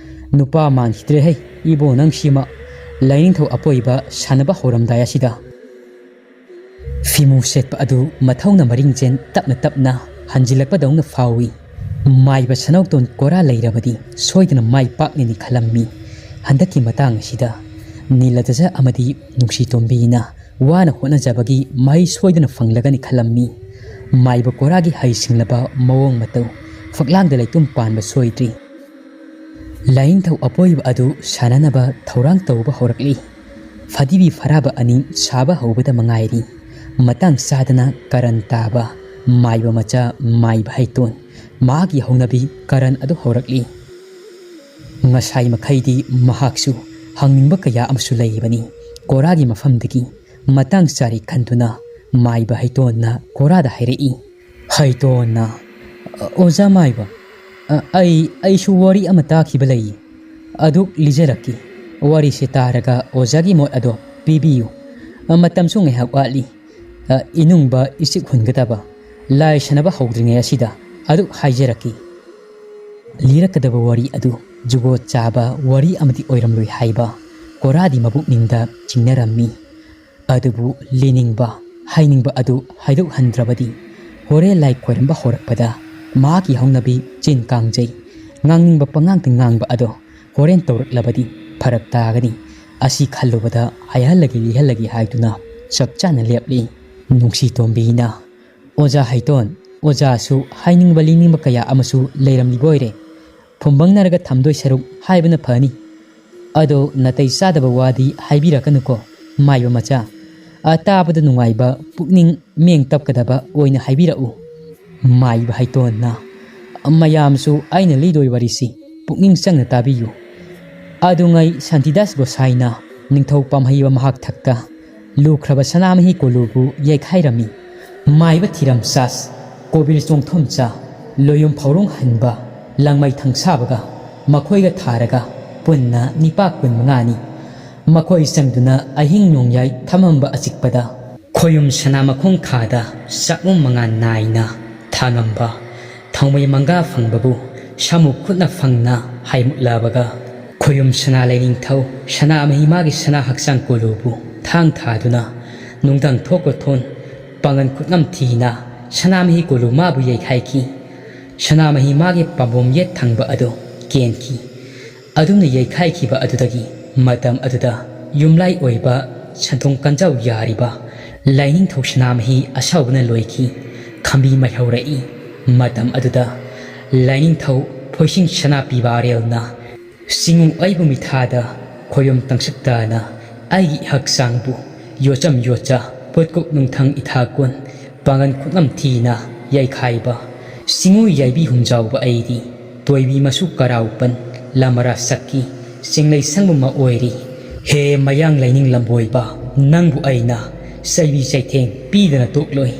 ꯅꯨꯄꯥ ꯃꯥꯟꯈꯤꯗ꯭ꯔꯦꯍꯦ ꯏꯕꯣ ꯅꯪꯁꯤꯃ ꯂꯥꯏꯅꯤꯡꯊꯧ ꯑꯄꯣꯏꯕ ꯁꯥꯟꯅꯕ ꯍꯧꯔꯝꯗꯥꯏ ꯑꯁꯤꯗ꯫ ꯐꯤꯃꯨ ꯁꯦꯠꯄ ꯑꯗꯨ ꯃꯊꯧꯅ ꯃꯔꯤꯡꯖꯦꯟ ꯇꯞꯅ ꯇꯞꯅ ꯍꯟꯖꯤꯜꯂꯛꯄꯗꯧꯅ ꯐꯥꯎꯏ꯫ ꯃꯥꯏꯕ ꯁꯅꯧꯇꯣꯟ ꯀꯣꯔꯥ ꯂꯩꯔꯕꯗꯤ ꯁꯣꯏꯗꯅ ꯃꯥꯏ ꯄꯥꯛꯅꯤꯅꯤ ꯈꯜꯂꯝꯃꯤ꯫ ꯍꯟꯗꯛꯀꯤ ꯃꯇꯥꯡ ꯑꯁꯤꯗ ꯅꯤꯂꯗꯖ ꯑꯃꯗꯤ ꯅꯨꯡꯁꯤꯇꯣꯝꯕꯤꯅ ꯋꯥꯅ ꯍꯣꯠꯅꯖꯕꯒꯤ ꯃꯍꯩ ꯁꯣꯏꯗꯅ ꯐꯪꯂꯒꯅꯤ ꯈꯜꯂꯝꯃꯤ꯫ ꯃꯥꯏꯕ ꯀꯣꯔꯥꯒꯤ ꯍꯩꯁꯤꯡꯂꯕ ꯃꯑꯣꯡ ꯃꯇꯧ ꯐꯛꯂꯥꯡꯗ ꯂꯩꯇꯨꯝ ꯄꯥꯟꯕ ꯁꯣꯏꯗ꯭ꯔꯤ꯫ ꯂꯥꯏꯅꯤꯡꯊꯧ ꯑꯄꯣꯏꯕ ꯑꯗꯨ ꯁꯥꯟꯅꯅꯕ ꯊꯧꯔꯥꯡ ꯇꯧꯕ ꯍꯧꯔꯛꯂꯤ꯫ ꯐꯗꯤꯕꯤ ꯐꯔꯥꯕ ꯑꯅꯤ ꯁꯥꯕ ꯍꯧꯕꯗ ꯃꯉꯥꯏꯔꯤ꯫ ꯃꯇꯥꯡ ꯆꯥꯗꯅ ꯀꯔꯟ ꯇꯥꯕ ꯃꯥꯏꯕ ꯃꯆꯥ ꯃꯥꯏꯕ ꯍꯩꯇꯣꯟ ꯃꯍꯥꯛꯀꯤ ꯍꯧꯅꯕꯤ ꯀꯔꯟ ꯑꯗꯨ ꯍꯧꯔꯛꯂꯤ꯫ ꯉꯁꯥꯏ ꯃꯈꯩꯗꯤ ꯃꯍꯥꯛꯁꯨ ꯍꯪꯅꯤꯡꯕ ꯀꯌꯥ ꯑꯃꯁꯨ ꯂꯩꯕꯅꯤ꯫ ꯀꯣꯔꯥꯒꯤ ꯃꯐꯝꯗꯒꯤ ꯃꯇꯥꯡ ꯆꯥꯔꯤ ꯈꯟꯗꯨꯅ ꯃꯥꯏꯕ ꯍꯩꯇꯣꯟꯅ ꯀꯣꯔꯥꯗ ꯍꯥꯏꯔꯛꯏ꯫ ꯍꯩꯇꯣꯟꯅ ꯑꯣꯖꯥ ꯃꯥꯏꯕ, ꯑꯩꯁꯨ ꯋꯥꯔꯤ ꯑꯃ ꯇꯥꯈꯤꯕ ꯂꯩꯌꯦ, ꯑꯗꯨꯛ ꯂꯤꯖꯔꯛꯀꯦ꯫ ꯋꯥꯔꯤꯁꯦ ꯇꯥꯔꯒ ꯑꯣꯖꯥꯒꯤ ꯃꯣꯠ ꯑꯗꯣ ꯄꯤꯕꯤꯌꯨ꯫ ꯃꯇꯝꯁꯨ ꯉꯥꯏꯍꯥꯛ ꯋꯥꯠꯂꯤ꯫ ꯏꯅꯨꯡꯕ ꯏꯆꯤꯛ ꯍꯨꯟꯒꯗꯕ ꯂꯥꯏ ꯁꯥꯟꯅꯕ ꯍꯧꯗ꯭ꯔꯤꯉꯩ ꯑꯁꯤꯗ ꯑꯗꯨꯛ ꯍꯥꯏꯖꯔꯛꯀꯦ꯫ ꯂꯤꯔꯛꯀꯗꯕ ꯋꯥꯔꯤ ꯑꯗꯨ ꯖꯨꯒꯣꯠ ꯆꯥꯕ ꯋꯥꯔꯤ ꯑꯃꯗꯤ ꯑꯣꯏꯔꯝꯂꯣꯏ ꯍꯥꯏꯕ ꯀꯣꯔꯥꯗꯤ ꯃꯕꯨꯛꯅꯤꯡꯗ ꯆꯤꯡꯅꯔꯝꯃꯤ꯫ ꯑꯗꯨꯕꯨ ꯂꯤꯅꯤꯡꯕ ꯍꯩꯅꯤꯡꯕ ꯑꯗꯨ ꯍꯥꯏꯗꯣꯛꯍꯟꯗ꯭ꯔꯕꯗꯤ ꯍꯣꯔꯦꯟ ꯂꯥꯏ ꯈꯣꯏꯔꯝꯕ ꯍꯧꯔꯛꯄꯗ ꯃꯍꯥꯛꯀꯤ ꯍꯧꯅꯕꯤ ꯆꯤꯟ ꯀꯥꯡꯖꯩ ꯉꯥꯡꯅꯤꯡꯕ ꯄꯉꯥꯡꯇ ꯉꯥꯡꯕ ꯑꯗꯣ ꯍꯣꯔꯦꯟ ꯇꯧꯔꯛꯂꯕꯗꯤ ꯐꯔꯛ ꯇꯥꯒꯅꯤ꯫ ꯑꯁꯤ ꯈꯜꯂꯨꯕꯗ ꯍꯥꯏꯍꯜꯂꯒꯦ ꯂꯤꯍꯜꯂꯒꯦ ꯍꯥꯏꯗꯨꯅ ꯆꯞ ꯆꯥꯅ ꯂꯦꯞꯂꯤ꯫ ꯅꯨꯡꯁꯤꯇꯣꯝꯕꯤꯅ ꯑꯣꯖꯥ ꯍꯩꯇꯣꯟ, ꯑꯣꯖꯥꯁꯨ ꯍꯥꯏꯅꯤꯡꯕ ꯂꯤꯅꯤꯡꯕ ꯀꯌꯥ ꯑꯃꯁꯨ ꯂꯩꯔꯝꯂꯤꯕꯣꯏꯔꯦ꯫ ꯐꯨꯝꯕꯪꯅꯔꯒ ꯊꯝꯗꯣꯏ ꯁꯔꯨꯛ ꯍꯥꯏꯕꯅ ꯐꯅꯤ꯫ ꯑꯗꯣ ꯅꯥꯇꯩ ꯆꯥꯗꯕ ꯋꯥꯗꯤ ꯍꯥꯏꯕꯤꯔꯛꯀꯅꯨꯀꯣ ꯃꯥꯏꯕ ꯃꯆꯥ꯫ ꯇꯥꯕꯗ ꯅꯨꯡꯉꯥꯏꯕ ꯄꯨꯛꯅꯤꯡ ꯃꯦꯡ ꯇꯞꯀꯗꯕ ꯑꯣꯏꯅ ꯍꯥꯏꯕꯤꯔꯛꯎ꯫ ꯃꯥꯏꯕ ꯍꯩꯇꯣꯟꯅ ꯃꯌꯥꯝꯁꯨ ꯑꯩꯅ ꯂꯤꯗꯣꯏ ꯋꯥꯔꯤꯁꯤ ꯄꯨꯛꯅꯤꯡ ꯆꯪꯅ ꯇꯥꯕꯤꯌꯨ꯫ ꯑꯗꯨꯉꯩ ꯁꯥꯟꯇꯤꯗꯥꯁ ꯒꯣꯁꯥꯏꯅ ꯅꯤꯡꯊꯧ ꯄꯥꯝꯍꯩꯕ ꯃꯍꯥꯛ ꯊꯛꯇ ꯂꯨꯈ꯭ꯔꯕ ꯁꯅꯥꯃꯍꯤ ꯀꯣꯂꯨꯕꯨ ꯌꯩꯈꯥꯏꯔꯝꯃꯤ꯫ ꯃꯥꯏꯕ ꯊꯤꯔꯝ ꯆꯥꯁ, ꯀꯣꯕꯤꯔ ꯆꯣꯡꯊꯣꯝꯆꯥ, ꯂꯣꯌꯨꯝ ꯐꯥꯎꯔꯣꯡ ꯍꯟꯕ, ꯂꯪꯃꯩ ꯊꯪꯁꯥꯕꯒ ꯃꯈꯣꯏꯒ ꯊꯥꯔꯒ ꯄꯨꯟꯅ ꯅꯤꯄꯥ 15ꯅꯤ꯫ ꯃꯈꯣꯏ ꯆꯪꯗꯨꯅ ꯑꯍꯤꯡ ꯅꯣꯡꯌꯥꯏ ꯊꯃꯝꯕ ꯑꯆꯤꯛꯄꯗ ꯈꯣꯌꯨꯝ ꯁꯅꯥ ꯃꯈꯣꯡ ꯈꯥꯗ ꯆꯥꯛꯃꯨꯡ ꯃꯉꯥꯜ ꯅꯥꯏꯅ ꯊꯥꯉꯝꯕ ꯊꯥꯎꯃꯩ ꯃꯪꯒꯥ ꯐꯪꯕꯕꯨ ꯁꯥꯃꯨ ꯈꯨꯠꯅ ꯐꯪꯅ ꯍꯥꯏꯃꯨꯛꯂꯕꯒ ꯈꯣꯌꯨꯝ ꯁꯅꯥ ꯂꯩꯅꯤꯡꯊꯧ ꯁꯅꯥꯃꯍꯤ ꯃꯥꯒꯤ ꯁꯅꯥ ꯍꯛꯆꯥꯡ ꯀꯣꯂꯨꯕꯨ ꯊꯥꯡ ꯊꯥꯗꯨꯅ ꯅꯨꯡꯗꯪ ꯊꯣꯛꯀꯣꯊꯣꯟ ꯄꯥꯡꯒꯟ ꯈꯨꯠꯅꯝ ꯊꯤꯅ ꯁꯅꯥꯃꯍꯤ ꯀꯣꯂꯨ ꯃꯥꯕꯨ ꯌꯩꯈꯥꯏꯈꯤ꯫ ꯁꯅꯥꯃꯍꯤ ꯃꯥꯒꯤ ꯄꯥꯝꯕꯣꯝ ꯌꯦꯠ ꯊꯪꯕ ꯑꯗꯨ ꯀꯦꯟꯈꯤ꯫ ꯑꯗꯨꯝꯅ ꯌꯩꯈꯥꯏꯈꯤꯕ ꯑꯗꯨꯗꯒꯤ ꯃꯇꯝ ꯑꯗꯨꯗ ꯌꯨꯝꯂꯥꯏ ꯑꯣꯏꯕ ꯁꯟꯊꯣꯡ ꯀꯟꯖꯥꯎ ꯌꯥꯔꯤꯕ ꯂꯥꯏꯅꯤꯡꯊꯧ ꯁꯅꯥꯃꯍꯤ ꯑꯁꯥꯎꯕꯅ ꯂꯣꯏꯈꯤ꯫ ꯈꯝꯕꯤ ꯃꯩꯍꯧꯔꯛꯏ꯫ ꯃꯇꯝ ꯑꯗꯨꯗ ꯂꯥꯏꯅꯤꯡꯊꯧ ꯐꯣꯏꯁꯤꯡ ꯁꯅꯥꯄꯤꯕꯥꯔꯦꯜꯅ ꯆꯤꯉꯨ ꯑꯩꯕꯨ ꯃꯤꯊꯥꯗ ꯈꯣꯌꯨꯝ ꯇꯪꯁꯛ ꯇꯥꯅ ꯑꯩꯒꯤ ꯍꯛꯆꯥꯡꯕꯨ ꯌꯣꯠꯆꯝ ꯌꯣꯠꯆ ꯄꯣꯠꯀꯨꯞ ꯅꯨꯡꯊꯪ ꯏꯊꯥꯀꯣꯟ ꯄꯥꯡꯒꯟ ꯈꯨꯠꯅꯝ ꯊꯤꯅ ꯌꯩꯈꯥꯏꯕ ꯆꯤꯉꯨ ꯌꯥꯏꯕꯤ ꯍꯨꯝꯖꯥꯎꯕ ꯑꯩꯗꯤ ꯇꯣꯏꯕꯤ ꯃꯁꯨ ꯀꯔꯥꯎꯄꯟ ꯂꯃꯔꯥ ꯆꯛꯀꯤ ꯆꯤꯡꯂꯩ ꯁꯪꯕꯃ ꯑꯣꯏꯔꯤ꯫ ꯍꯦ ꯃꯌꯥꯡ ꯂꯥꯏꯅꯤꯡ ꯂꯝꯕꯣꯏꯕ, ꯅꯪꯕꯨ ꯑꯩꯅ ꯆꯩꯕꯤ ꯆꯩꯊꯦꯡ ꯄꯤꯗꯅ ꯇꯣꯛꯂꯣꯏ꯫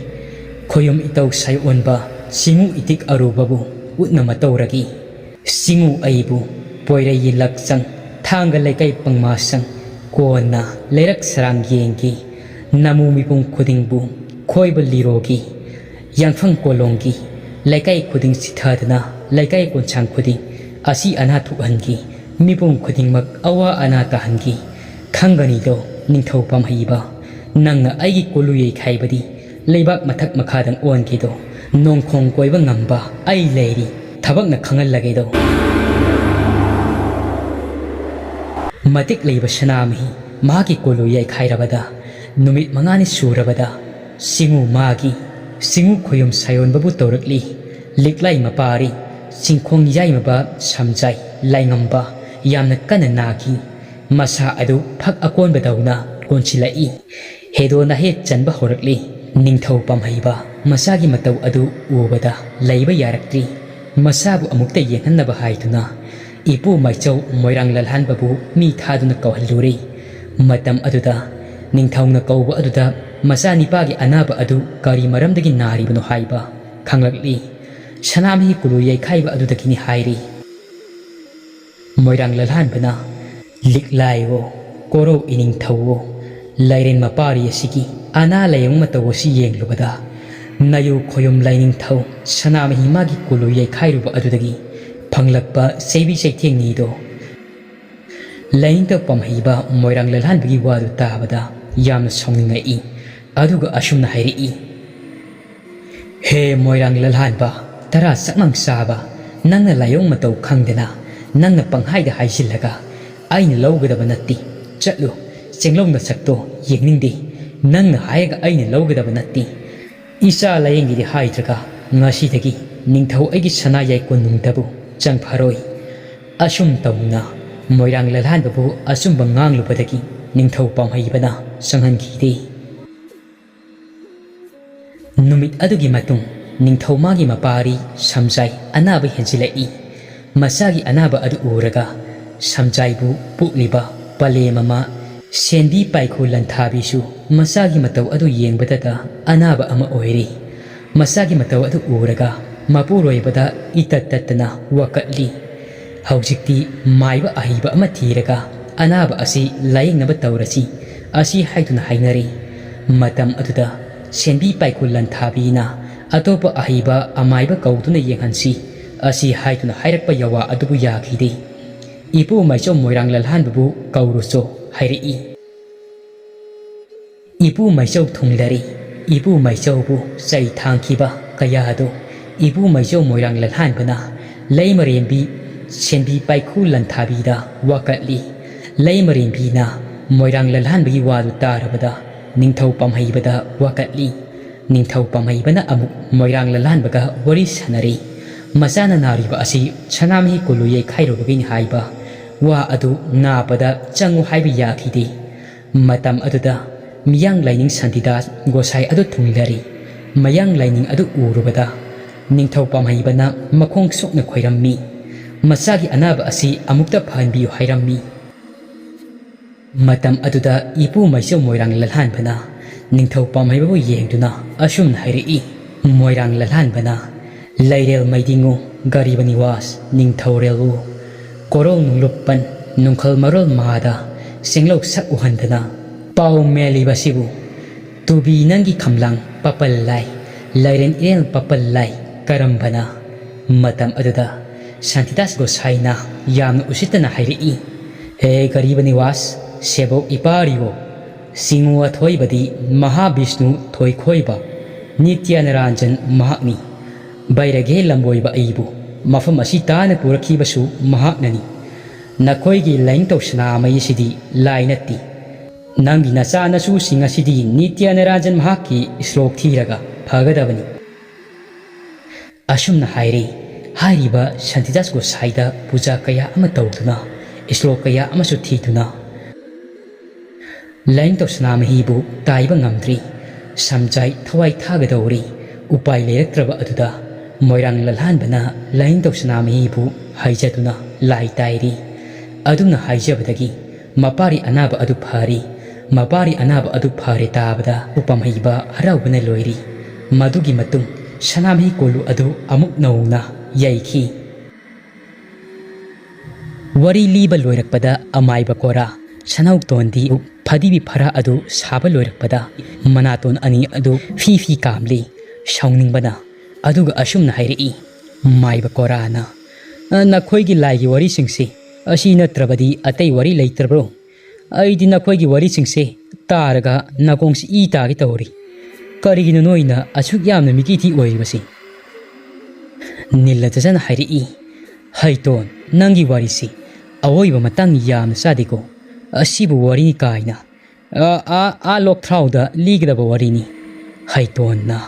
ꯈꯣꯌꯨꯝ ꯏꯇꯧ ꯁꯥꯏꯑꯣꯟꯕ ꯆꯤꯉꯨ ꯏꯇꯤꯛ ꯑꯔꯨꯕꯕꯨ ꯎꯠꯅ ꯃꯇꯧꯔꯒꯤ꯫ ꯆꯤꯉꯨ ꯑꯩꯕꯨ ꯄꯣꯏꯔꯩ ꯌꯦꯜꯂꯛꯆꯪ ꯊꯥꯡꯒ ꯂꯩꯀꯥꯏ ꯄꯪꯃꯥꯁꯪ ꯀꯣꯟꯅ ꯂꯩꯔꯛ ꯁꯔꯥꯡ ꯌꯦꯡꯒꯤ꯫ ꯅꯃꯨ ꯃꯤꯄꯨꯝ ꯈꯨꯗꯤꯡꯕꯨ ꯈꯣꯏꯕ ꯂꯤꯔꯣꯒꯤ ꯌꯥꯡꯐꯪ ꯀꯣꯂꯣꯡꯒꯤ ꯂꯩꯀꯥꯏ ꯈꯨꯗꯤꯡ ꯆꯤꯊꯗꯨꯅ ꯂꯩꯀꯥꯏ ꯀꯣꯟꯁꯥꯡ ꯈꯨꯗꯤꯡ ꯑꯁꯤ ꯑꯅꯥ ꯊꯣꯛꯍꯟꯈꯤ ꯃꯤꯄꯨꯝ ꯈꯨꯗꯤꯡꯃꯛ ꯑꯋꯥ ꯑꯅꯥ ꯇꯥꯍꯟꯈꯤ ꯈꯪꯒꯅꯤꯗꯣ ꯅꯤꯡꯊꯧ ꯄꯥꯝꯍꯩꯕ ꯅꯪꯅ ꯑꯩꯒꯤ ꯀꯣꯂꯨ ꯌꯩꯈꯥꯏꯕꯗꯤ ꯂꯩꯕꯥꯛ ꯃꯊꯛ ꯃꯈꯥꯗꯪ ꯑꯣꯟꯈꯤꯗꯣ ꯅꯣꯡꯈꯣꯡ ꯀꯣꯏꯕ ꯉꯝꯕ ꯑꯩ ꯂꯩꯔꯤ ꯊꯕꯛꯅ ꯈꯪꯍꯜꯂꯒꯦꯗꯣ ꯃꯇꯤꯛ ꯂꯩꯕ ꯁꯅꯥꯃꯍꯤ ꯃꯍꯥꯛꯀꯤ ꯀꯣꯂꯨ ꯌꯩꯈꯥꯏꯔꯕꯗ ꯅꯨꯃꯤꯠ 5ꯅꯤ ꯁꯨꯔꯕꯗ ꯁꯤꯡꯎ ꯈꯣꯌꯨꯝ ꯁꯥꯌꯣꯟꯕꯕꯨ ꯇꯧꯔꯛꯂꯤ ꯂꯤꯛꯂꯥꯏ ꯃꯄꯥꯔꯤ ꯆꯤꯡꯈꯣꯡ ꯌꯥꯏꯃꯕ ꯁꯝꯖꯥꯏ ꯂꯥꯏꯉꯝꯕ ꯌꯥꯝꯅ ꯀꯟꯅ ꯅꯥꯈꯤ ꯃꯁꯥ ꯑꯗꯨ ꯐꯛ ꯑꯀꯣꯟꯕꯗꯧꯅ ꯀꯣꯟꯁꯤꯜꯂꯛꯏ ꯍꯦꯗꯣ ꯅꯥꯍꯦꯠ ꯆꯟꯕ ꯍꯧꯔꯛꯂꯤ ꯅꯤꯡꯊꯧ ꯄꯥꯝꯍꯩꯕ ꯃꯁꯥꯒꯤ ꯃꯇꯧ ꯑꯗꯨ ꯎꯕꯗ ꯂꯩꯕ ꯌꯥꯔꯛꯇ꯭ꯔꯤ ꯃꯁꯥꯕꯨ ꯑꯃꯨꯛꯇ ꯌꯦꯡꯍꯟꯅꯕ ꯍꯥꯏꯗꯨꯅ ꯏꯄꯨ ꯃꯥꯏꯆꯧ ꯃꯣꯏꯔꯥꯡ ꯂꯜꯍꯥꯟꯕꯕꯨ ꯃꯤ ꯊꯥꯗꯨꯅ ꯀꯧꯍꯜꯂꯨꯔꯤ ꯃꯇꯝ ꯑꯗꯨꯗ ꯅꯤꯡꯊꯧꯅ ꯀꯧꯕ ꯑꯗꯨꯗ ꯃꯆꯥꯅꯤꯄꯥꯒꯤ ꯑꯅꯥꯕ ꯑꯗꯨ ꯀꯔꯤ ꯃꯔꯝꯗꯒꯤ ꯅꯥꯔꯤꯕꯅꯣ ꯍꯥꯏꯕ ꯈꯪꯂꯛꯂꯤ ꯁꯅꯥꯃꯍꯤ ꯀꯣꯂꯨ ꯌꯩꯈꯥꯏꯕ ꯑꯗꯨꯗꯒꯤꯅꯤ ꯍꯥꯏꯔꯤ ꯃꯣꯏꯔꯥꯡ ꯂꯜꯍꯥꯟꯕꯅ ꯂꯤꯛꯂꯥꯏꯋꯣ ꯀꯣꯔꯧ ꯏꯅꯤꯡꯊꯧꯋꯣ ꯂꯥꯏꯔꯦꯟ ꯃꯄꯥꯔꯤ ꯑꯁꯤꯒꯤ ꯑꯅꯥ ꯂꯥꯏꯌꯦꯡ ꯃꯇꯧ ꯑꯁꯤ ꯌꯦꯡꯂꯨꯕꯗ ꯅꯌꯨ ꯈꯣꯌꯨꯝ ꯂꯥꯏꯅꯤꯡꯊꯧ ꯁꯅꯥꯃꯍꯤ ꯃꯥꯒꯤ ꯀꯣꯂꯨ ꯌꯩꯈꯥꯏꯔꯨꯕ ꯑꯗꯨꯗꯒꯤ ꯐꯪꯂꯛꯄ ꯆꯩꯕꯤ ꯆꯩꯊꯦꯡꯅꯤꯗꯣ ꯂꯥꯏꯅꯤꯡꯊꯧ ꯄꯥꯝꯍꯩꯕ ꯃꯣꯏꯔꯥꯡ ꯂꯜꯍꯥꯟꯕꯒꯤ ꯋꯥꯗꯨ ꯇꯥꯕꯗ ꯌꯥꯝꯅ ꯁꯥꯎꯅꯤꯡꯉꯛꯏ ꯑꯗꯨꯒ ꯑꯁꯨꯝꯅ ꯍꯥꯏꯔꯛꯏ ꯍꯦ ꯃꯣꯏꯔꯥꯡ ꯂꯜꯍꯥꯟꯕ ꯇꯔꯥ ꯆꯛꯃꯪ ꯆꯥꯕ ꯅꯪꯅ ꯂꯥꯏꯌꯣꯡ ꯃꯇꯧ ꯈꯪꯗꯅ ꯅꯪꯅ ꯄꯪꯍꯥꯏꯗ ꯍꯥꯏꯖꯤꯜꯂꯒ ꯑꯩꯅ ꯂꯧꯒꯗꯕ ꯅꯠꯇꯦ ꯆꯠꯂꯨ ꯆꯦꯡꯂꯧ ꯅꯁꯛꯇꯣ ꯌꯦꯡꯅꯤꯡꯗꯦ ꯅꯪꯅ ꯍꯥꯏꯔꯒ ꯑꯩꯅ ꯂꯧꯒꯗꯕ ꯅꯠꯇꯦ ꯏꯆꯥ ꯂꯥꯏꯌꯦꯡꯒꯤꯗꯤ ꯍꯥꯏꯗ꯭ꯔꯒ ꯉꯁꯤꯗꯒꯤ ꯅꯤꯡꯊꯧ ꯑꯩꯒꯤ ꯁꯅꯥ ꯌꯥꯏꯀꯣꯟ ꯅꯨꯡꯗꯕꯨ ꯆꯪꯐꯔꯣꯏ ꯑꯁꯨꯝ ꯇꯧꯅ ꯃꯣꯏꯔꯥꯡ ꯂꯜꯍꯥꯟꯕꯕꯨ ꯑꯆꯨꯝꯕ ꯉꯥꯡꯂꯨꯕꯗꯒꯤ ꯅꯤꯡꯊꯧ ꯄꯥꯝꯍꯩꯕꯅ ꯆꯪꯍꯟꯈꯤꯗꯦ ꯅꯨꯃꯤꯠ ꯑꯗꯨꯒꯤ ꯃꯇꯨꯡ ꯅꯤꯡꯊꯧ ꯃꯥꯒꯤ ꯃꯄꯥꯔꯤ ꯁꯝꯖꯥꯏ ꯑꯅꯥꯕ ꯍꯦꯟꯖꯤꯜꯂꯛꯏ ꯃꯆꯥꯒꯤ ꯑꯅꯥꯕ ꯑꯗꯨ ꯎꯔꯒ ꯁꯝꯖꯥꯏꯕꯨ ꯄꯣꯛꯂꯤꯕ ꯄꯂꯦꯝꯃꯃ ꯁꯦꯟꯕꯤ ꯄꯥꯏꯈꯨ ꯂꯟꯊꯥꯕꯤꯁꯨ ꯃꯆꯥꯒꯤ ꯃꯇꯧ ꯑꯗꯨ ꯌꯦꯡꯕꯗꯇ ꯑꯅꯥꯕ ꯑꯃ ꯑꯣꯏꯔꯤ ꯃꯆꯥꯒꯤ ꯃꯇꯧ ꯑꯗꯨ ꯎꯔꯒ ꯃꯄꯨꯔꯣꯏꯕꯗ ꯏꯇꯠ ꯇꯠꯇꯅ ꯋꯥꯀꯠꯂꯤ ꯍꯧꯖꯤꯛꯇꯤ ꯃꯥꯏꯕ ꯑꯍꯩꯕ ꯑꯃ ꯊꯤꯔꯒ ꯑꯅꯥꯕ ꯑꯁꯤ ꯂꯥꯌꯦꯡꯅꯕ ꯇꯧꯔꯁꯤ ꯑꯁꯤ ꯍꯥꯏꯗꯨꯅ ꯍꯥꯏꯅꯔꯤ ꯃꯇꯝ ꯑꯗꯨꯗ ꯁꯦꯟꯕꯤ ꯄꯥꯏꯈꯨ ꯂꯟꯊꯥꯕꯤꯅ ꯑꯇꯣꯞꯄ ꯑꯍꯩꯕ ꯑꯃꯥꯏꯕ ꯀꯧꯗꯨꯅ ꯌꯦꯡꯍꯟꯁꯤ ꯑꯁꯤ ꯍꯥꯏꯗꯨꯅ ꯍꯥꯏꯔꯛꯄ ꯌꯋꯥ ꯑꯗꯨꯕꯨ ꯌꯥꯈꯤꯗꯦ ꯏꯄꯨ ꯃꯥꯏꯆꯧ ꯃꯣꯏꯔꯥꯡ ꯂꯜꯍꯥꯟꯕꯕꯨ ꯀꯧꯔꯨꯆꯣ ꯍꯥꯏꯔꯛꯏ ꯏꯄꯨ ꯃꯥꯏꯆꯧ ꯊꯨꯡꯂꯔꯤ ꯏꯄꯨ ꯃꯥꯏꯆꯧꯕꯨ ꯆꯩ ꯊꯥꯡꯈꯤꯕ ꯀꯌꯥꯗꯣ ꯏꯄꯨ ꯃꯥꯏꯆꯧ ꯃꯣꯏꯔꯥꯡ ꯂꯜꯍꯥꯟꯕꯅ ꯂꯩꯃꯔꯦꯝꯕꯤ ꯁꯦꯟꯕꯤ ꯄꯥꯏꯈꯨ ꯂꯟꯊꯥꯕꯤꯗ ꯋꯥꯀꯠꯂꯤ ꯂꯩꯃꯔꯦꯝꯕꯤꯅ ꯃꯣꯏꯔꯥꯡ ꯂꯜꯍꯥꯟꯕꯒꯤ ꯋꯥꯗꯨ ꯇꯥꯔꯕꯗ ꯅꯤꯡꯊꯧ ꯄꯥꯝꯍꯩꯕꯗ ꯋꯥꯀꯠꯂꯤ ꯅꯤꯡꯊꯧ ꯄꯥꯝꯍꯩꯕꯅ ꯑꯃꯨꯛ ꯃꯣꯏꯔꯥꯡ ꯂꯜꯍꯥꯟꯕꯒ ꯋꯥꯔꯤ ꯁꯥꯅꯔꯤ ꯃꯆꯥꯅ ꯅꯥꯔꯤꯕ ꯑꯁꯤ ꯁꯅꯥꯃꯍꯤ ꯀꯣꯂꯨ ꯌꯩꯈꯥꯏꯔꯨꯕꯒꯤꯅꯤ ꯍꯥꯏꯕ ꯋꯥ ꯑꯗꯨ ꯅꯥꯄꯗ ꯆꯪꯉꯨ ꯍꯥꯏꯕ ꯌꯥꯈꯤꯗꯦ ꯃꯇꯝ ꯑꯗꯨꯗ ꯃꯤꯌꯥꯡ ꯂꯥꯏꯅꯤꯡ ꯁꯥꯟꯇꯤꯗꯥꯁ ꯒꯣꯁꯥꯏ ꯑꯗꯨ ꯊꯨꯡꯂꯔꯤ ꯃꯌꯥꯡ ꯂꯥꯏꯅꯤꯡ ꯑꯗꯨ ꯎꯔꯨꯕꯗ ꯅꯤꯡꯊꯧ ꯄꯥꯝꯍꯩꯕꯅ ꯃꯈꯣꯡ ꯁꯣꯛꯅ ꯈꯣꯏꯔꯝꯃꯤ ꯃꯆꯥꯒꯤ ꯑꯅꯥꯕ ꯑꯁꯤ ꯑꯃꯨꯛꯇ ꯐꯍꯟꯕꯤꯌꯨ ꯍꯥꯏꯔꯝꯃꯤ ꯃꯇꯝ ꯑꯗꯨꯗ ꯏꯄꯨ ꯃꯥꯏꯆꯧ ꯃꯣꯏꯔꯥꯡ ꯂꯜꯍꯥꯟꯕꯅ ꯅꯤꯡꯊꯧ ꯄꯥꯝꯍꯩꯕꯕꯨ ꯌꯦꯡꯗꯨꯅ ꯑꯁꯨꯝꯅ ꯍꯥꯏꯔꯛꯏ ꯃꯣꯏꯔꯥꯡ ꯂꯜꯍꯥꯟꯕꯅ ꯂꯩꯔꯦꯜ ꯃꯩꯗꯤꯡꯉꯨ ꯒꯔꯤꯕ ꯅꯤꯋꯥꯁ ꯅꯤꯡꯊꯧꯔꯦꯜꯎ ꯀꯣꯔꯧ ꯅꯨꯡꯂꯨꯞꯄꯟ ꯅꯨꯡꯈꯜ ꯃꯔꯣꯜ ꯃꯥꯗ ꯆꯦꯡꯂꯧ ꯁꯛ ꯎꯍꯟꯗꯅ ꯄꯥꯎ ꯃꯦꯜꯂꯤꯕꯁꯤꯕꯨ ꯇꯨꯕꯤ ꯅꯪꯒꯤ ꯈꯝꯂꯥꯡ ꯄꯄꯜ ꯂꯥꯏ ꯂꯩꯔꯦꯟ ꯏꯔꯦꯜ ꯄꯄꯜ ꯂꯥꯏ ꯀꯔꯝꯕꯅ ꯃꯇꯝ ꯑꯗꯨꯗ ꯁꯥꯟꯇꯤꯗꯥꯁ ꯒꯣꯁꯥꯏꯅ ꯌꯥꯝꯅ ꯎꯁꯤꯠꯇꯅ ꯍꯥꯏꯔꯛꯏ ꯍꯦ ꯒꯔꯤꯕ ꯅꯤꯋꯥꯁ ꯁꯦꯕꯣꯛ ꯏꯄꯥꯔꯤꯋꯣ ꯁꯤꯡꯎ ꯑꯊꯣꯏꯕꯗꯤ ꯃꯍꯥꯕꯤꯁꯅꯨ ꯊꯣꯏꯈꯣꯏꯕ ꯅꯤꯇ꯭ꯌꯅꯔꯥꯟꯖꯟ ꯃꯍꯥꯛꯅꯤ ꯕꯩꯔꯒꯦ ꯂꯝꯕꯣꯏꯕ ꯑꯩꯕꯨ ꯃꯐꯝ ꯑꯁꯤ ꯇꯥꯅ ꯄꯨꯔꯛꯈꯤꯕꯁꯨ ꯃꯍꯥꯛꯅꯅꯤ ꯅꯈꯣꯏꯒꯤ ꯂꯥꯏꯅꯤꯡꯊꯧ ꯁꯅꯥꯃꯍꯤ ꯑꯁꯤꯗꯤ ꯂꯥꯏ ꯅꯠꯇꯦ ꯅꯪꯒꯤ ꯅꯆꯥ ꯅꯁꯨꯁꯤꯡ ꯑꯁꯤꯗꯤ ꯅꯤꯇ꯭ꯌꯅꯔꯥꯟꯖꯟ ꯃꯍꯥꯛꯀꯤ ꯏꯁ꯭ꯂꯣꯛ ꯊꯤꯔꯒ ꯐꯒꯗꯕꯅꯤ ꯑꯁꯨꯝꯅ ꯍꯥꯏꯔꯤ ꯍꯥꯏꯔꯤꯕ ꯁꯥꯟꯇꯤꯗꯥꯁ ꯒꯣꯁꯥꯏꯗ ꯄꯨꯖꯥ ꯀꯌꯥ ꯑꯃ ꯇꯧꯗꯨꯅ ꯏꯁ꯭ꯂꯣꯛ ꯀꯌꯥ ꯑꯃꯁꯨ ꯊꯤꯗꯨꯅ ꯂꯥꯏꯅꯤꯡꯊꯧ ꯁꯅꯥꯃꯍꯤꯕꯨ ꯇꯥꯏꯕ ꯉꯝꯗ꯭ꯔꯤ ꯁꯝꯖꯥꯏ ꯊꯋꯥꯏ ꯊꯥꯒꯗꯧꯔꯤ ꯎꯄꯥꯏ ꯂꯩꯔꯛꯇ꯭ꯔꯕ ꯑꯗꯨꯗ ꯃꯣꯏꯔꯥꯡ ꯂꯜꯍꯥꯟꯕꯅ ꯂꯥꯏꯅꯤꯡꯊꯧ ꯁꯅꯥꯃꯍꯤꯕꯨ ꯍꯥꯏꯖꯗꯨꯅ ꯂꯥꯏ ꯇꯥꯏꯔꯤ ꯑꯗꯨꯝꯅ ꯍꯥꯏꯖꯕꯗꯒꯤ ꯃꯄꯥꯔꯤ ꯑꯅꯥꯕ ꯑꯗꯨ ꯐꯔꯤ ꯃꯄꯥꯔꯤ ꯑꯅꯥꯕ ꯑꯗꯨ ꯐꯔꯦ ꯇꯥꯕꯗ ꯎꯄꯥꯝꯍꯩꯕ ꯍꯔꯥꯎꯕꯅ ꯂꯣꯏꯔꯤ ꯃꯗꯨꯒꯤ ꯃꯇꯨꯡ ꯁꯅꯥꯃꯍꯤ ꯀꯣꯂꯨ ꯑꯗꯨ ꯑꯃꯨꯛ ꯅꯧꯅ ꯌꯩꯈꯤ ꯋꯥꯔꯤ ꯂꯤꯕ ꯂꯣꯏꯔꯛꯄꯗ ꯑꯃꯥꯏꯕ ꯀꯣꯔꯥ ꯁꯅꯧꯇꯣꯟꯗꯤ ꯐꯗꯤꯕꯤ ꯐꯔꯥ ꯑꯗꯨ ꯁꯥꯕ ꯂꯣꯏꯔꯛꯄꯗ ꯃꯅꯥꯇꯣꯟ ꯑꯅꯤ ꯑꯗꯨ ꯐꯤ ꯐꯤ ꯀꯥꯝꯂꯤ ꯁꯥꯎꯅꯤꯡꯕꯅ ꯑꯗꯨꯒ ꯑꯁꯨꯝꯅ ꯍꯥꯏꯔꯛꯏ ꯃꯥꯏꯕ ꯀꯣꯔꯥꯅ ꯅꯈꯣꯏꯒꯤ ꯂꯥꯏꯒꯤ ꯋꯥꯔꯤꯁꯤꯡꯁꯤ ꯑꯁꯤ ꯅꯠꯇ꯭ꯔꯕꯗꯤ ꯑꯇꯩ ꯋꯥꯔꯤ ꯂꯩꯇ꯭ꯔꯕ꯭ꯔꯣ? ꯑꯩꯗꯤ ꯅꯈꯣꯏꯒꯤ ꯋꯥꯔꯤꯁꯤꯡꯁꯦ ꯇꯥꯔꯒ ꯅꯥꯀꯣꯡꯁꯤ ꯏ ꯇꯥꯒꯦ ꯇꯧꯔꯤ꯫ ꯀꯔꯤꯒꯤꯅꯣ ꯅꯣꯏꯅ ꯑꯁꯨꯛ ꯌꯥꯝꯅ ꯃꯤꯀꯤꯊꯤ ꯑꯣꯏꯔꯤꯕꯁꯤ? ꯅꯤꯜꯂꯗꯖꯅ ꯍꯥꯏꯔꯛꯏ, ꯍꯩꯇꯣꯟ, ꯅꯪꯒꯤ ꯋꯥꯔꯤꯁꯤ ꯑꯋꯣꯏꯕ ꯃꯇꯥꯡ ꯌꯥꯝꯅ ꯆꯥꯗꯦꯀꯣ꯫ ꯑꯁꯤꯕꯨ ꯋꯥꯔꯤꯅꯤ ꯀꯥꯏꯅ ꯂꯣꯛꯊ꯭ꯔꯥꯎꯗ ꯂꯤꯒꯗꯕ ꯋꯥꯔꯤꯅꯤ꯫ ꯍꯩꯇꯣꯟꯅ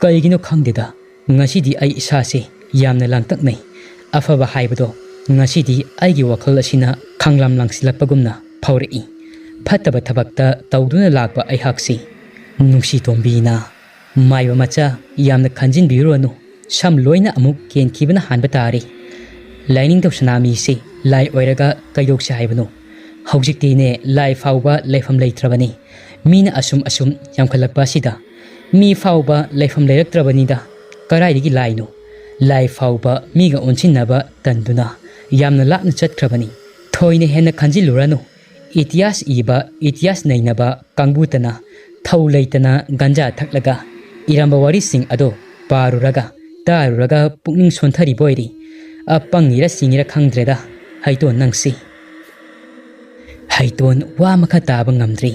ꯀꯩꯒꯤꯅꯣ ꯈꯪꯗꯦꯗ, ꯉꯁꯤꯗꯤ ꯑꯩ ꯏꯁꯥꯁꯦ ꯌꯥꯝꯅ ꯂꯥꯡꯇꯛꯅꯩ꯫ ꯑꯐꯕ ꯍꯥꯏꯕꯗꯣ ꯉꯁꯤꯗꯤ ꯑꯩꯒꯤ ꯋꯥꯈꯜ ꯑꯁꯤꯅ ꯈꯥꯡꯂꯥꯝ ꯂꯥꯡꯁꯤꯜꯂꯛꯄꯒꯨꯝꯅ ꯐꯥꯎꯔꯛꯏ꯫ ꯐꯠꯇꯕ ꯊꯕꯛꯇ ꯇꯧꯗꯨꯅ ꯂꯥꯛꯄ ꯑꯩꯍꯥꯛꯁꯤ ꯅꯨꯡꯁꯤꯇꯣꯝꯕꯤꯅ, ꯃꯥꯏꯕ ꯃꯆꯥ ꯌꯥꯝꯅ ꯈꯟꯖꯤꯟꯕꯤꯔꯨꯔꯅꯨ, ꯁꯝ ꯂꯣꯏꯅ ꯑꯃꯨꯛ ꯀꯦꯟꯈꯤꯕꯅ ꯍꯥꯟꯕ ꯇꯥꯔꯤ꯫ ꯂꯥꯏꯅꯤꯡꯊꯧ ꯁꯅꯥꯃꯍꯤꯁꯤ ꯂꯥꯏ ꯑꯣꯏꯔꯒ ꯀꯩꯗꯧꯁꯦ ꯍꯥꯏꯕꯅꯣ? ꯍꯧꯖꯤꯛꯇꯤꯅꯦ ꯂꯥꯏ ꯐꯥꯎꯕ ꯂꯩꯐꯝ ꯂꯩꯇ꯭ꯔꯕꯅꯤ꯫ ꯃꯤꯅ ꯑꯁꯨꯝ ꯌꯥꯝꯈꯠꯂꯛꯄ ꯑꯁꯤꯗ ꯃꯤ ꯐꯥꯎꯕ ꯂꯩꯐꯝ ꯂꯩꯔꯛꯇ꯭ꯔꯕꯅꯤꯗ꯫ ꯀꯔꯥꯏꯗꯒꯤ ꯂꯥꯏꯅꯣ? ꯂꯥꯏ ꯐꯥꯎꯕ ꯃꯤꯒ ꯑꯣꯟꯁꯤꯟꯅꯕ ꯇꯟꯗꯨꯅ ꯌꯥꯝꯅ ꯂꯥꯞꯅ ꯆꯠꯈ꯭ꯔꯕꯅꯤ꯫ ꯊꯣꯏꯅ ꯍꯦꯟꯅ ꯈꯟꯖꯤꯜꯂꯨꯔꯅꯨ꯫ ꯏꯇꯤꯍꯥꯁ ꯏꯕ, ꯏꯇꯤꯍꯥꯁ ꯅꯩꯅꯕ ꯀꯥꯡꯕꯨꯇꯅ ꯊꯧ ꯂꯩꯇꯅ ꯒꯟꯖꯥ ꯊꯛꯂꯒ ꯏꯔꯝꯕ ꯋꯥꯔꯤꯁꯤꯡ ꯑꯗꯣ ꯄꯥꯔꯨꯔꯒ ꯇꯥꯔꯨꯔꯒ ꯄꯨꯛꯅꯤꯡ ꯁꯣꯟꯊꯔꯤꯕ ꯑꯣꯏꯔꯤ꯫ ꯄꯪꯉꯤꯔ ꯁꯤꯡꯉꯤꯔ ꯈꯪꯗ꯭ꯔꯦꯗ ꯍꯩꯇꯣꯟ ꯅꯪꯁꯤ꯫ ꯍꯩꯇꯣꯟ ꯋꯥ ꯃꯈꯥ ꯇꯥꯕ ꯉꯝꯗ꯭ꯔꯤ꯫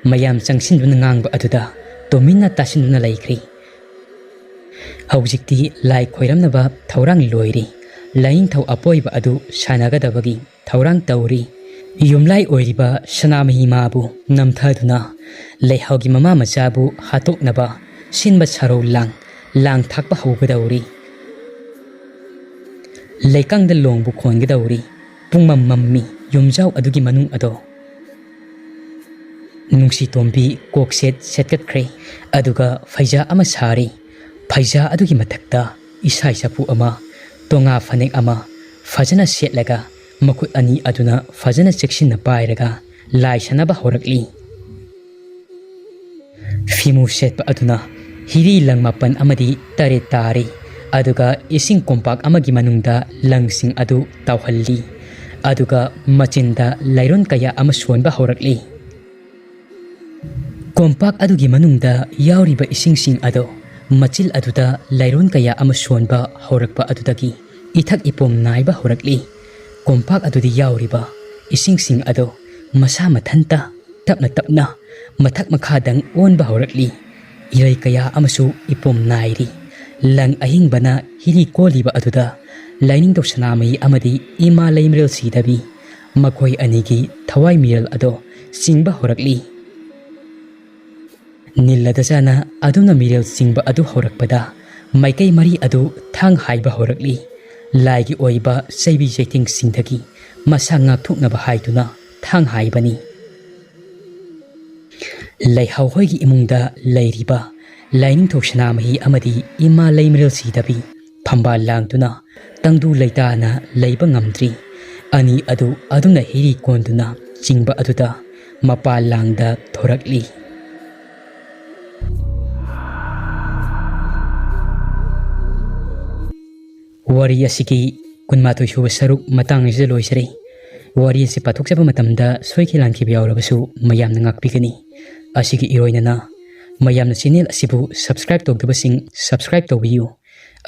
ꯃꯌꯥꯝ ꯆꯪꯁꯤꯟꯗꯨꯅ ꯉꯥꯡꯕ ꯑꯗꯨꯗ ꯇꯨꯃꯤꯟꯅ ꯇꯥꯁꯤꯟꯗꯨꯅ ꯂꯩꯈ꯭ꯔꯤ꯫ ꯍꯧꯖꯤꯛꯇꯤ ꯂꯥꯏ ꯈꯣꯏꯔꯝꯅꯕ ꯊꯧꯔꯥꯡ ꯂꯣꯏꯔꯤ꯫ ꯂꯥꯏꯅꯤꯡꯊꯧ ꯑꯄꯣꯏꯕ ꯑꯗꯨ ꯁꯥꯟꯅꯒꯗꯕꯒꯤ ꯊꯧꯔꯥꯡ ꯇꯧꯔꯤ꯫ ꯌꯨꯝꯂꯥꯏ ꯑꯣꯏꯔꯤꯕ ꯁꯅꯥꯃꯍꯤ ꯃꯥꯕꯨ ꯅꯝꯊꯗꯨꯅ ꯂꯩꯍꯥꯎꯒꯤ ꯃꯃꯥ ꯃꯆꯥꯕꯨ ꯍꯥꯠꯇꯣꯛꯅꯕ ꯁꯤꯟꯕ ꯁꯔꯧ ꯂꯥꯡ ꯊꯥꯛꯄ ꯍꯧꯒꯗꯧꯔꯤ꯫ ꯂꯩꯀꯪꯗ ꯂꯣꯡꯕꯨ ꯈꯣꯟꯒꯗꯧꯔꯤ꯫ ꯄꯨꯡꯃꯝ ꯃꯝꯃꯤ ꯌꯨꯝꯖꯥꯎ ꯑꯗꯨꯒꯤ ꯃꯅꯨꯡ ꯑꯗꯣ꯫ ꯅꯨꯡꯁꯤꯇꯣꯝꯕꯤ ꯀꯣꯛꯁꯦꯠ ꯁꯦꯠꯀꯠꯈ꯭ꯔꯦ, ꯑꯗꯨꯒ ꯐꯩꯖꯥ ꯑꯃ ꯁꯥꯔꯤ꯫ ꯐꯩꯖꯥ ꯑꯗꯨꯒꯤ ꯃꯊꯛꯇ ꯏꯁꯥꯏ ꯆꯐꯨ ꯑꯃ, ꯇꯣꯉꯥ ꯐꯅꯦꯛ ꯑꯃ ꯐꯖꯅ ꯁꯦꯠꯂꯒ ꯃꯈꯨꯠ ꯑꯅꯤ ꯑꯗꯨꯅ ꯐꯖꯅ ꯆꯦꯛꯁꯤꯟꯅ ꯄꯥꯏꯔꯒ ꯂꯥꯏ ꯁꯥꯟꯅꯕ ꯍꯧꯔꯛꯂꯤ꯫ ꯐꯤꯃꯨ ꯁꯦꯠꯄ ꯑꯗꯨꯅ ꯍꯤꯔꯤ ꯂꯪ 8 ꯑꯃꯗꯤ 9 ꯇꯥꯔꯤ꯫ ꯑꯗꯨꯒ ꯏꯁꯤꯡ ꯀꯣꯝꯄꯥꯛ ꯑꯃꯒꯤ ꯃꯅꯨꯡꯗ ꯂꯪꯁꯤꯡ ꯑꯗꯨ ꯇꯥꯎꯍꯜꯂꯤ꯫ ꯑꯗꯨꯒ ꯃꯆꯤꯟꯗ ꯂꯩꯔꯣꯟ ꯀꯌꯥ ꯑꯃ ꯁꯣꯟꯕ ꯍꯧꯔꯛꯂꯤ꯫ ꯀꯣꯝꯄꯥꯛ ꯑꯗꯨꯒꯤ ꯃꯅꯨꯡꯗ ꯌꯥꯎꯔꯤꯕ ꯏꯁꯤꯡꯁꯤꯡ ꯑꯗꯣ ꯃꯆꯤꯜ ꯑꯗꯨꯗ ꯂꯩꯔꯣꯟ ꯀꯌꯥ ꯑꯃ ꯁꯣꯟꯕ ꯍꯧꯔꯛꯄ ꯑꯗꯨꯗꯒꯤ ꯏꯊꯛ ꯏꯄꯣꯝ ꯅꯥꯏꯕ ꯍꯧꯔꯛꯂꯤ꯫ ꯀꯣꯝꯄꯥꯛ ꯑꯗꯨꯗ ꯌꯥꯎꯔꯤꯕ ꯏꯁꯤꯡꯁꯤꯡ ꯑꯗꯣ ꯃꯁꯥ ꯃꯊꯟꯇ ꯇꯞꯅ ꯃꯊꯛ ꯃꯈꯥꯗꯪ ꯑꯣꯟꯕ ꯍꯧꯔꯛꯂꯤ꯫ ꯏꯔꯩ ꯀꯌꯥ ꯑꯃꯁꯨ ꯏꯄꯣꯝ ꯅꯥꯏꯔꯤ꯫ ꯂꯪ ꯑꯍꯤꯡꯕꯅ ꯍꯤꯔꯤ ꯀꯣꯜꯂꯤꯕ ꯑꯗꯨꯗ ꯂꯥꯏꯅꯤꯡꯊꯧ ꯁꯅꯥꯃꯍꯤ ꯑꯃꯗꯤ ꯏꯃꯥ ꯂꯩꯃꯔꯦꯜ ꯁꯤꯗꯕꯤ, ꯃꯈꯣꯏ ꯑꯅꯤꯒꯤ ꯊꯋꯥꯏ ꯃꯤꯔꯦꯜ ꯑꯗꯣ ꯆꯤꯡꯕ ꯍꯧꯔꯛꯂꯤ꯫ ꯅꯤꯜꯂꯗꯖꯅ ꯑꯗꯨꯅ ꯃꯤꯔꯦꯜ ꯆꯤꯡꯕ ꯑꯗꯨ ꯍꯧꯔꯛꯄꯗ ꯃꯥꯏꯀꯩ ꯃꯔꯤ ꯑꯗꯨ ꯊꯥꯡ ꯍꯥꯏꯕ ꯍꯧꯔꯛꯂꯤ꯫ ꯂꯥꯏꯒꯤ ꯑꯣꯏꯕ ꯆꯩꯕꯤ ꯆꯩꯊꯦꯡꯁꯤꯡꯗꯒꯤ ꯃꯁꯥ ꯉꯥꯛꯊꯣꯛꯅꯕ ꯍꯥꯏꯗꯨꯅ ꯊꯥꯡ ꯍꯥꯏꯕꯅꯤ꯫ ꯂꯩꯍꯥꯎ ꯍꯣꯏꯒꯤ ꯏꯃꯨꯡꯗ ꯂꯩꯔꯤꯕ ꯂꯥꯏꯅꯤꯡꯊꯧ ꯁꯅꯥꯃꯍꯤ ꯑꯃꯗꯤ ꯏꯃꯥ ꯂꯩꯃꯔꯦꯜ ꯁꯤꯗꯕꯤ ꯐꯝꯕꯥꯜ ꯂꯥꯡꯗꯨꯅ ꯇꯪꯗꯨ ꯂꯩꯇꯥꯅ ꯂꯩꯕ ꯉꯝꯗ꯭ꯔꯤ꯫ ꯑꯅꯤ ꯑꯗꯨꯅ ꯍꯤꯔꯤ ꯀꯣꯟꯗꯨꯅ ꯆꯤꯡꯕ ꯑꯗꯨꯗ ꯃꯄꯥꯜ ꯂꯥꯡꯗ ꯊꯣꯔꯛꯂꯤ꯫ ꯋꯥꯔꯤ ꯑꯁꯤꯒꯤ 12 ꯁꯨꯕ ꯁꯔꯨꯛ ꯃꯇꯥꯡ ꯑꯁꯤꯗ ꯂꯣꯏꯖꯔꯦ꯫ ꯋꯥꯔꯤ ꯑꯁꯤ ꯄꯥꯊꯣꯛꯆꯕ ꯃꯇꯝꯗ ꯁꯣꯏꯈꯤ ꯂꯥꯟꯈꯤꯕ ꯌꯥꯎꯔꯕꯁꯨ ꯃꯌꯥꯝꯅ ꯉꯥꯛꯄꯤꯒꯅꯤ꯫ ꯑꯁꯤꯒꯤ ꯏꯔꯣꯏꯅꯅ ꯃꯌꯥꯝꯅ ꯆꯦꯅꯦꯜ ꯑꯁꯤꯕꯨ ꯁꯕꯁꯀ꯭ꯔꯥꯏꯕ ꯇꯧꯗꯕꯁꯤꯡ ꯁꯕꯁꯀ꯭ꯔꯥꯏꯕ ꯇꯧꯕꯤꯌꯨ꯫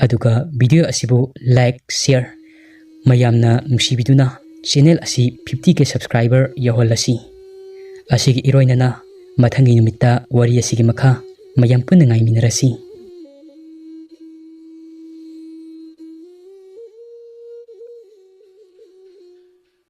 ꯑꯗꯨꯒ ꯚꯤꯗꯤꯑꯣ ꯑꯁꯤꯕꯨ ꯂꯥꯏꯛ, ꯁꯦꯌꯔ ꯃꯌꯥꯝꯅ ꯅꯨꯡꯁꯤꯕꯤꯗꯨꯅ ꯆꯦꯅꯦꯜ ꯑꯁꯤ 50K ꯁꯕꯁꯀ꯭ꯔꯥꯏꯕꯔ ꯌꯧꯍꯜꯂꯁꯤ꯫ ꯑꯁꯤꯒꯤ ꯏꯔꯣꯏꯅꯅ ꯃꯊꯪꯒꯤ ꯅꯨꯃꯤꯠꯇ ꯋꯥꯔꯤ ꯑꯁꯤꯒꯤ ꯃꯈꯥ ꯃꯌꯥꯝ ꯄꯨꯟꯅ ꯉꯥꯏꯃꯤꯟꯅꯔꯁꯤ꯫